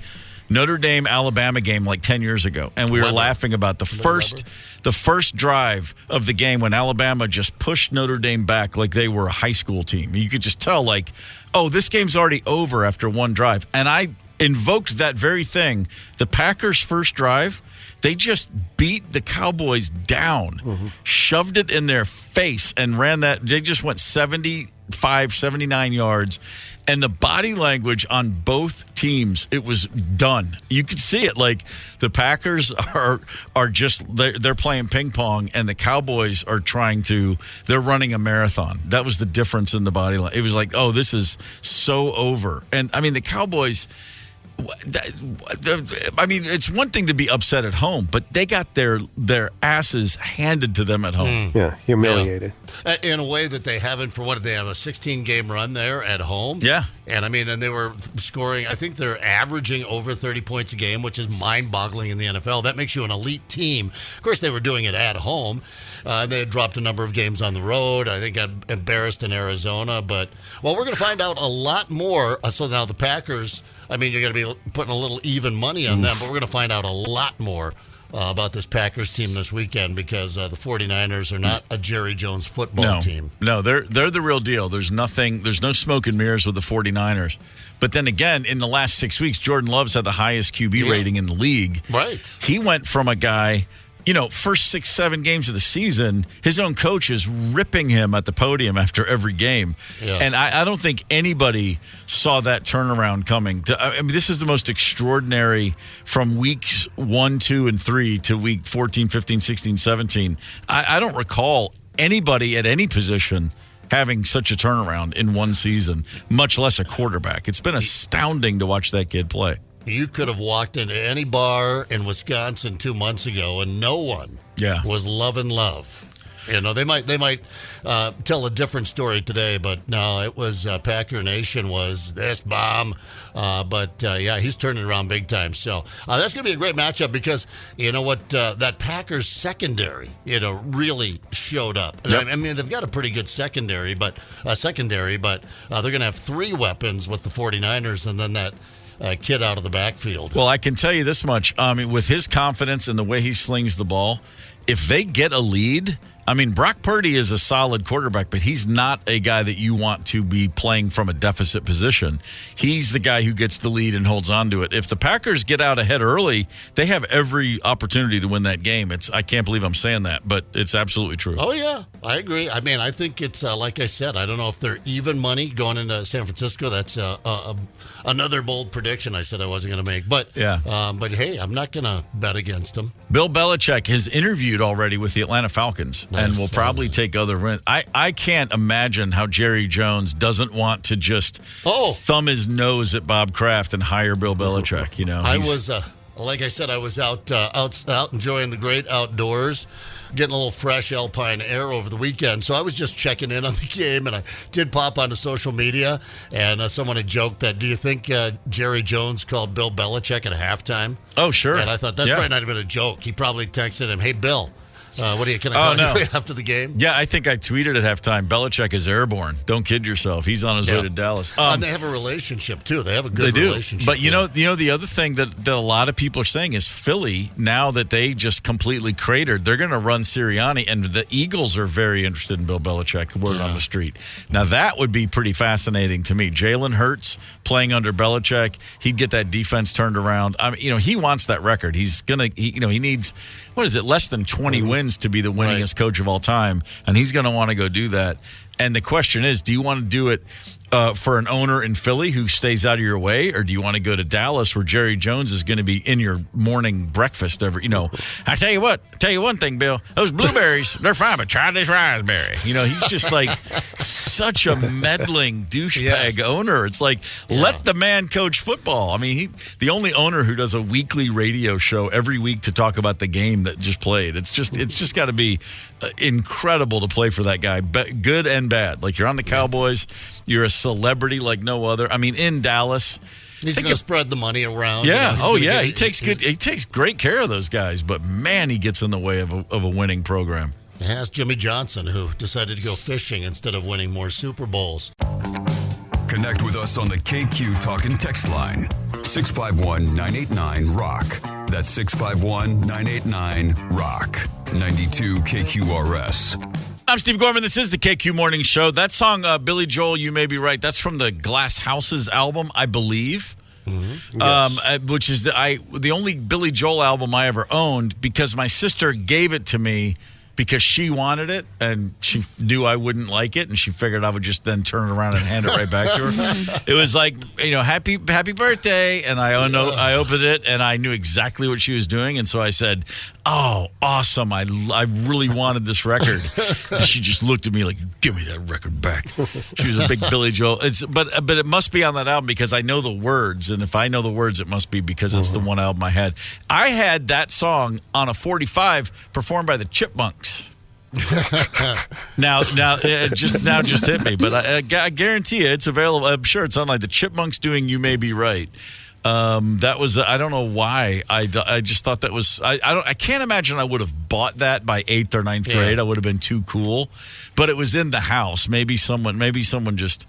Notre Dame Alabama game 10 years ago, and we were laughing about the first drive of the game when Alabama just pushed Notre Dame back like they were a high school team. You could just tell, this game's already over after one drive. And I invoked that very thing. The Packers' first drive, they just beat the Cowboys down, shoved it in their face, and ran that. They just went 75, 79 yards. And the body language on both teams, it was done. You could see it. The Packers are just, they're playing ping pong, and the Cowboys are they're running a marathon. That was the difference in the body language. It was this is so over. And, I mean, the Cowboys, it's one thing to be upset at home, but they got their asses handed to them at home. Yeah, humiliated. Yeah. In a way that they haven't for what did they have, a 16-game run there at home? Yeah. And, and they were scoring, I think they're averaging over 30 points a game, which is mind-boggling in the NFL. That makes you an elite team. Of course, they were doing it at home. They had dropped a number of games on the road. I think got embarrassed in Arizona. But, we're going to find out a lot more. So now the Packers, you're going to be putting a little even money on them, but we're going to find out a lot more about this Packers team this weekend because the 49ers are not a Jerry Jones football team. No, they're the real deal. There's no smoke and mirrors with the 49ers. But then again, in the last 6 weeks, Jordan Love's had the highest QB rating in the league. Right. He went from a guy, first 6-7 games of the season, his own coach is ripping him at the podium after every game. Yeah. And I don't think anybody saw that turnaround coming. This is the most extraordinary from weeks 1, 2, and 3 to week 14, 15, 16, 17. I don't recall anybody at any position having such a turnaround in one season, much less a quarterback. It's been astounding to watch that kid play. You could have walked into any bar in Wisconsin 2 months ago, and no one was loving love. You know, they might tell a different story today, but no, it was Packer Nation was this bomb. But he's turning around big time. So that's going to be a great matchup because, you know what, that Packers secondary, really showed up. Yep. I mean, they've got a pretty good secondary, but they're going to have 3 weapons with the 49ers and then that kid out of the backfield. Well, I can tell you this much. I mean, with his confidence and the way he slings the ball, if they get a lead, I mean, Brock Purdy is a solid quarterback, but he's not a guy that you want to be playing from a deficit position. He's the guy who gets the lead and holds on to it. If the Packers get out ahead early, they have every opportunity to win that game. I can't believe I'm saying that, but it's absolutely true. Oh, yeah, I agree. I mean, I think it's, like I said, I don't know if they're even money going into San Francisco. That's another bold prediction I said I wasn't going to make. But, but hey, I'm not going to bet against them. Bill Belichick has interviewed already with the Atlanta Falcons. And will probably take other wins. I can't imagine how Jerry Jones doesn't want to just thumb his nose at Bob Kraft and hire Bill Belichick. I was, like I said, I was out enjoying the great outdoors, getting a little fresh alpine air over the weekend. So I was just checking in on the game, and I did pop onto social media, and someone had joked that, do you think Jerry Jones called Bill Belichick at halftime? Oh, sure. And I thought that's probably not even a joke. He probably texted him, hey, Bill. Can I call you right after the game? Yeah, I think I tweeted at halftime, Belichick is airborne. Don't kid yourself. He's on his way to Dallas. And they have a relationship, too. They have a good relationship. But, you know, the other thing that a lot of people are saying is Philly, now that they just completely cratered, they're going to run Sirianni, and the Eagles are very interested in Bill Belichick, word on the street. Now, that would be pretty fascinating to me. Jalen Hurts playing under Belichick, he'd get that defense turned around. I mean, he wants that record. He needs, less than 20 wins to be the winningest coach of all time, and he's going to want to go do that. And the question is, do you want to do it for an owner in Philly who stays out of your way, or do you want to go to Dallas where Jerry Jones is going to be in your morning breakfast every, I tell you one thing, Bill, those blueberries, they're fine, but try this raspberry. He's just like such a meddling douchebag owner. It's like, let the man coach football. I mean, the only owner who does a weekly radio show every week to talk about the game that just played. It's just got to be incredible to play for that guy, good and bad. Like, you're on the Cowboys, you're a celebrity like no other. I mean, in Dallas, he's going to spread the money around. Yeah. He takes great care of those guys, but man, he gets in the way of a winning program. Ask Jimmy Johnson, who decided to go fishing instead of winning more Super Bowls. Connect with us on the KQ Talk and Text line. 651-989-ROCK. That's 651-989-ROCK. 92 KQRS. I'm Steve Gorman. This is the KQ Morning Show. That song, Billy Joel, You May Be Right, that's from the Glass Houses album, I believe. Mm-hmm. Yes. Which is the only Billy Joel album I ever owned, because my sister gave it to me because she wanted it, and she knew I wouldn't like it, and she figured I would just then turn it around and hand it right back to her. It was like, happy birthday, and I opened it, and I knew exactly what she was doing, and so I said, oh, awesome, I really wanted this record. And she just looked at me like, give me that record back. She was a big Billy Joel. But it must be on that album because I know the words, and if I know the words, it must be because it's the one album I had. I had that song on a 45 performed by the Chipmunks. Now just hit me, but I guarantee you it's available. I'm sure it's on like the Chipmunks doing You May Be Right. That was, I don't know why. I just thought that was, I can't imagine I would have bought that by 8th or 9th grade. I would have been too cool, but it was in the house. Maybe someone just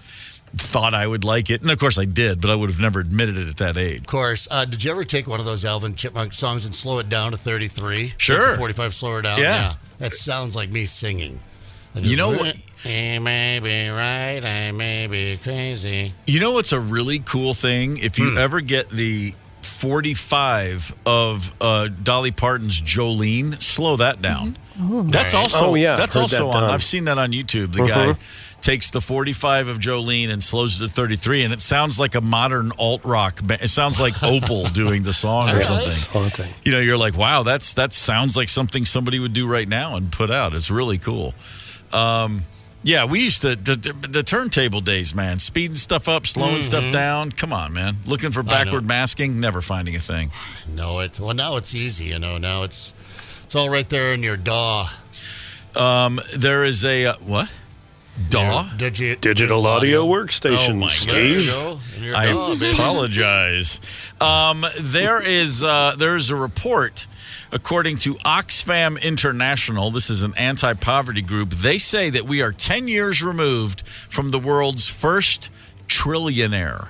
thought I would like it. And of course I did, but I would have never admitted it at that age. Of course. Did you ever take one of those Alvin Chipmunk songs and slow it down to 33? Sure. 45, slow her down? Yeah. That sounds like me singing. You know what? I may be right, I may be crazy. You know what's a really cool thing? If you ever get the 45 of Dolly Parton's Jolene, slow that down. Ooh. That's also that's also on. I've seen that on YouTube. The guy takes the 45 of Jolene and slows it to 33, and it sounds like a modern alt rock. It sounds like Opal doing the song or something. You're like, wow, that sounds like something somebody would do right now and put out. It's really cool. Yeah, we used to, the turntable days, man. Speeding stuff up, slowing stuff down. Come on, man. Looking for backward masking, never finding a thing. No, well, now it's easy, Now it's all right there in your DAW. There is a, what? DAW? Digital audio workstation, oh my Steve. I apologize. There's a report, according to Oxfam International. This is an anti-poverty group. They say that we are 10 years removed from the world's first trillionaire.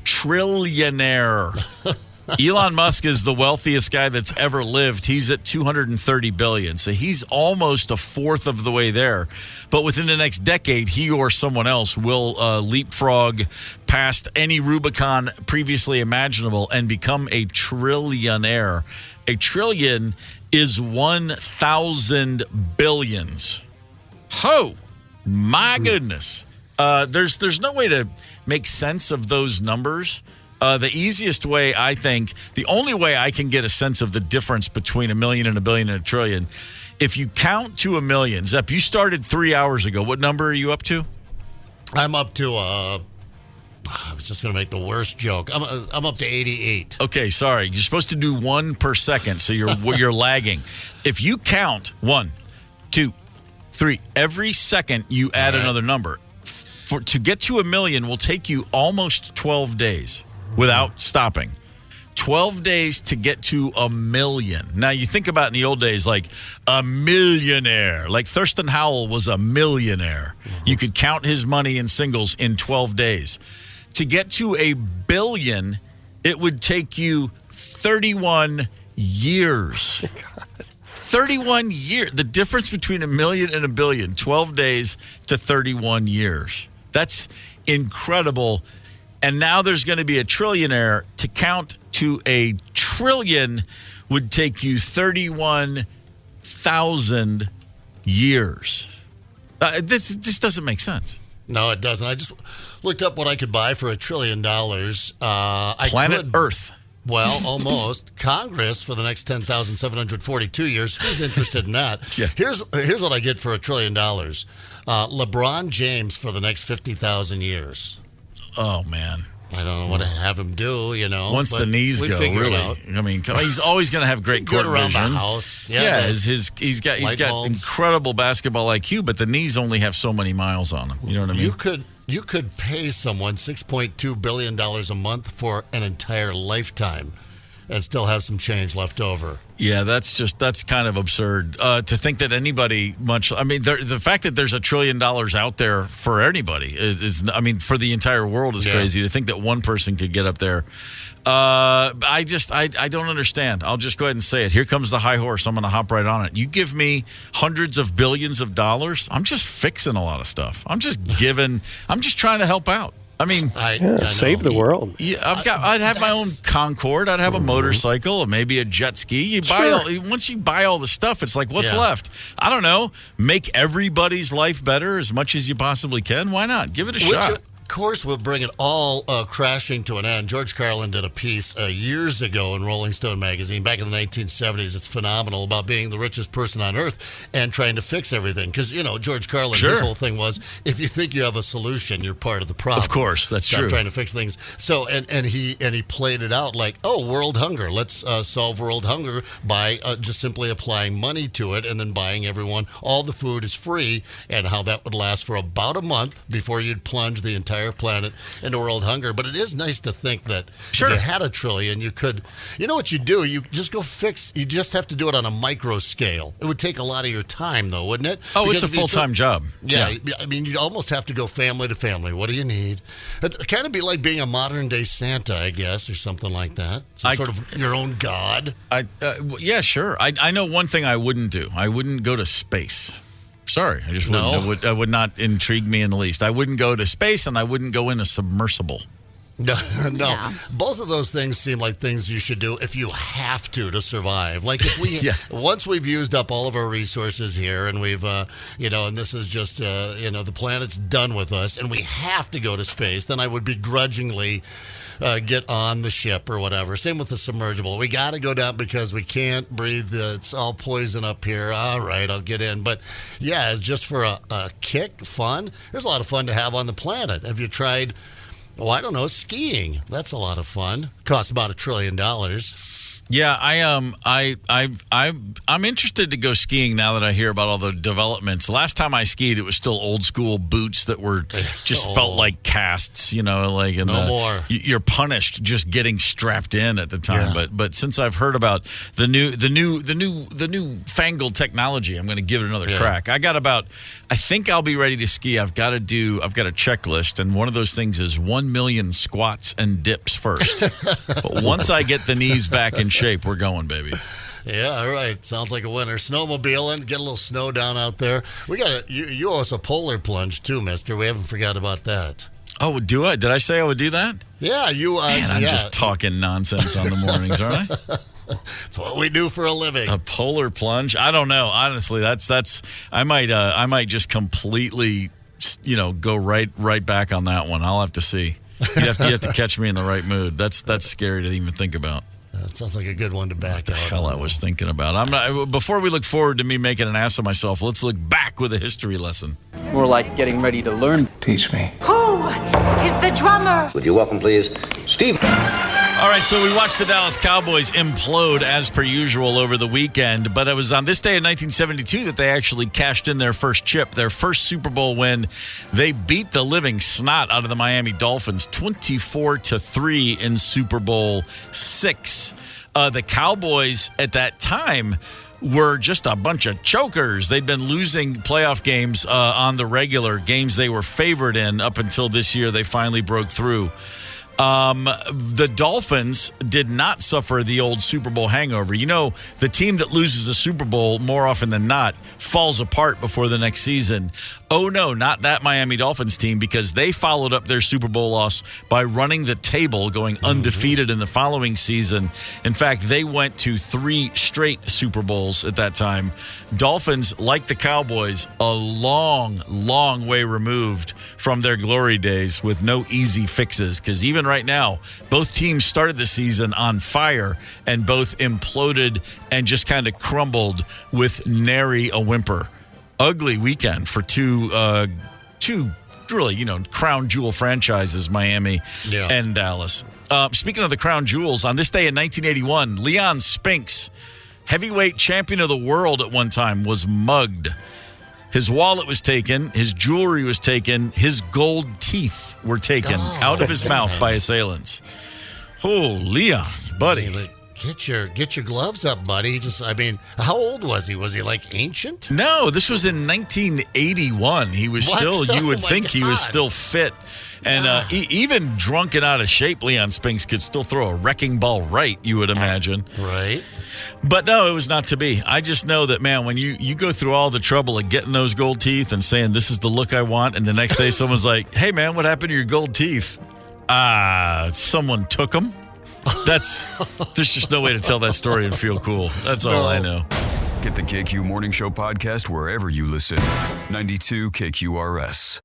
Trillionaire. Elon Musk is the wealthiest guy that's ever lived. He's at $230 billion. So he's almost a fourth of the way there. But within the next decade, he or someone else will leapfrog past any Rubicon previously imaginable and become a trillionaire. A trillion is 1,000 billions. Ho! My goodness. There's no way to make sense of those numbers. The easiest way, I think, the only way I can get a sense of the difference between a million and a billion and a trillion, if you count to a million. Zepp, you started 3 hours ago. What number are you up to? I'm up to, I was just going to make the worst joke. I'm up to 88. Okay, sorry. You're supposed to do 1 per second, so you're lagging. If you count 1, 2, 3, every second you add another number. To get to a million will take you almost 12 days. Without stopping. 12 days to get to a million. Now, you think about in the old days, like a millionaire. Like Thurston Howell was a millionaire. You could count his money in singles in 12 days. To get to a billion, it would take you 31 years. 31 years. The difference between a million and a billion, 12 days to 31 years. That's incredible. And now there's going to be a trillionaire. To count to a trillion would take you 31,000 years. This doesn't make sense. No, it doesn't. I just looked up what I could buy for $1 trillion. Planet Earth. Well, almost. Congress for the next 10,742 years. Who's interested in that? Yeah. Here's what I get for $1 trillion. LeBron James for the next 50,000 years. Oh, man. I don't know what to have him do, Once the knees go, really. I mean, he's always going to have great court around vision. the house. Yeah, he's got incredible basketball IQ, but the knees only have so many miles on them. You know what I mean? You could pay someone $6.2 billion a month for an entire lifetime and still have some change left over. Yeah, that's kind of absurd to think that anybody the fact that there's $1 trillion out there for anybody is for the entire world is crazy. To think that one person could get up there. I don't understand. I'll just go ahead and say it. Here comes the high horse. I'm going to hop right on it. You give me hundreds of billions of dollars, I'm just fixing a lot of stuff. I'm just trying to help out. I mean, save the world. Yeah, I'd have my own Concorde. I'd have a motorcycle, maybe a jet ski. Once you buy all the stuff, it's like, what's left? I don't know. Make everybody's life better as much as you possibly can. Why not? Give it a shot. Of course, we'll bring it all crashing to an end. George Carlin did a piece years ago in Rolling Stone magazine back in the 1970s. It's phenomenal about being the richest person on earth and trying to fix everything. Because, George Carlin, his whole thing was, if you think you have a solution, you're part of the problem. Of course, that's true. Trying to fix things. So, and he played it out like, world hunger. Let's solve world hunger by just simply applying money to it and then buying everyone. All the food is free, and how that would last for about a month before you'd plunge the entire planet into world hunger. But it is nice to think that if you had $1 trillion, you could, what you do? You just go you just have to do it on a micro scale. It would take a lot of your time, though, wouldn't it? Oh, it's a full-time job. Yeah. I mean, you'd almost have to go family to family. What do you need? It'd kind of be like being a modern-day Santa, I guess, or something like that. Sort of your own god. Yeah, sure. I know one thing I wouldn't do. I wouldn't go to space. Sorry, I just wouldn't. It would not intrigue me in the least. I wouldn't go to space, and I wouldn't go in a submersible. No. Yeah. Both of those things seem like things you should do if you have to survive. Like if we, once we've used up all of our resources here, and we've, and this is just, the planet's done with us, and we have to go to space, then I would begrudgingly get on the ship or whatever. Same with the submergible. We got to go down because we can't breathe. It's all poison up here. All right, I'll get in. But yeah, it's just for a kick, fun. There's a lot of fun to have on the planet. Have you tried? Oh, I don't know, skiing. That's a lot of fun. Costs about $1 trillion. Yeah, I'm interested to go skiing now that I hear about all the developments. Last time I skied, it was still old school boots that were just felt like casts. Like no more. You're punished just getting strapped in at the time. Yeah. But since I've heard about the new fangled technology, I'm going to give it another crack. I think I'll be ready to ski. I've got a checklist, and one of those things is 1 million squats and dips first. But once I get the knees back in shape, we're going, baby. Yeah, all right. Sounds like a winner. Snowmobiling, get a little snow down out there. We got you owe us a polar plunge too, mister. We haven't forgot about that. Oh, do I? Did I say I would do that? Yeah, you. Man, I'm just talking nonsense on the mornings, aren't I? That's what we do for a living. A polar plunge? I don't know. Honestly, that's. I might just completely, go right back on that one. I'll have to see. You have to catch me in the right mood. That's scary to even think about. That sounds like a good one to back out. Hell, I was thinking about. Before we look forward to me making an ass of myself, let's look back with a history lesson. More like getting ready to learn. Teach me. Who is the drummer? Would you welcome, please, Steve? All right, so we watched the Dallas Cowboys implode as per usual over the weekend, but it was on this day in 1972 that they actually cashed in their first chip, their first Super Bowl win. They beat the living snot out of the Miami Dolphins 24-3 in Super Bowl VI. The Cowboys at that time were just a bunch of chokers. They'd been losing playoff games on the regular, games they were favored in up until this year. They finally broke through. The Dolphins did not suffer the old Super Bowl hangover. The team that loses the Super Bowl more often than not falls apart before the next season. Oh, no, not that Miami Dolphins team, because they followed up their Super Bowl loss by running the table, going undefeated in the following season. In fact, they went to 3 straight Super Bowls at that time. Dolphins, like the Cowboys, a long, long way removed from their glory days with no easy fixes, because even right now, both teams started the season on fire and both imploded and just kind of crumbled with nary a whimper. Ugly weekend for two really, crown jewel franchises, Miami and Dallas. Speaking of the crown jewels, on this day in 1981, Leon Spinks, heavyweight champion of the world at one time, was mugged. His wallet was taken, his jewelry was taken, his gold teeth were taken out of his mouth by assailants. Oh, Leon, buddy. Get your gloves up, buddy. How old was he? Was he like ancient? No, this was in 1981. He was still, you would think he was still fit. And even drunk and out of shape, Leon Spinks could still throw a wrecking ball right, you would imagine. Right. But no, it was not to be. I just know that, man, when you go through all the trouble of getting those gold teeth and saying, this is the look I want, and the next day someone's like, hey, man, what happened to your gold teeth? Someone took them. There's just no way to tell that story and feel cool. That's all I know. Get the KQ Morning Show podcast wherever you listen. 92 KQRS.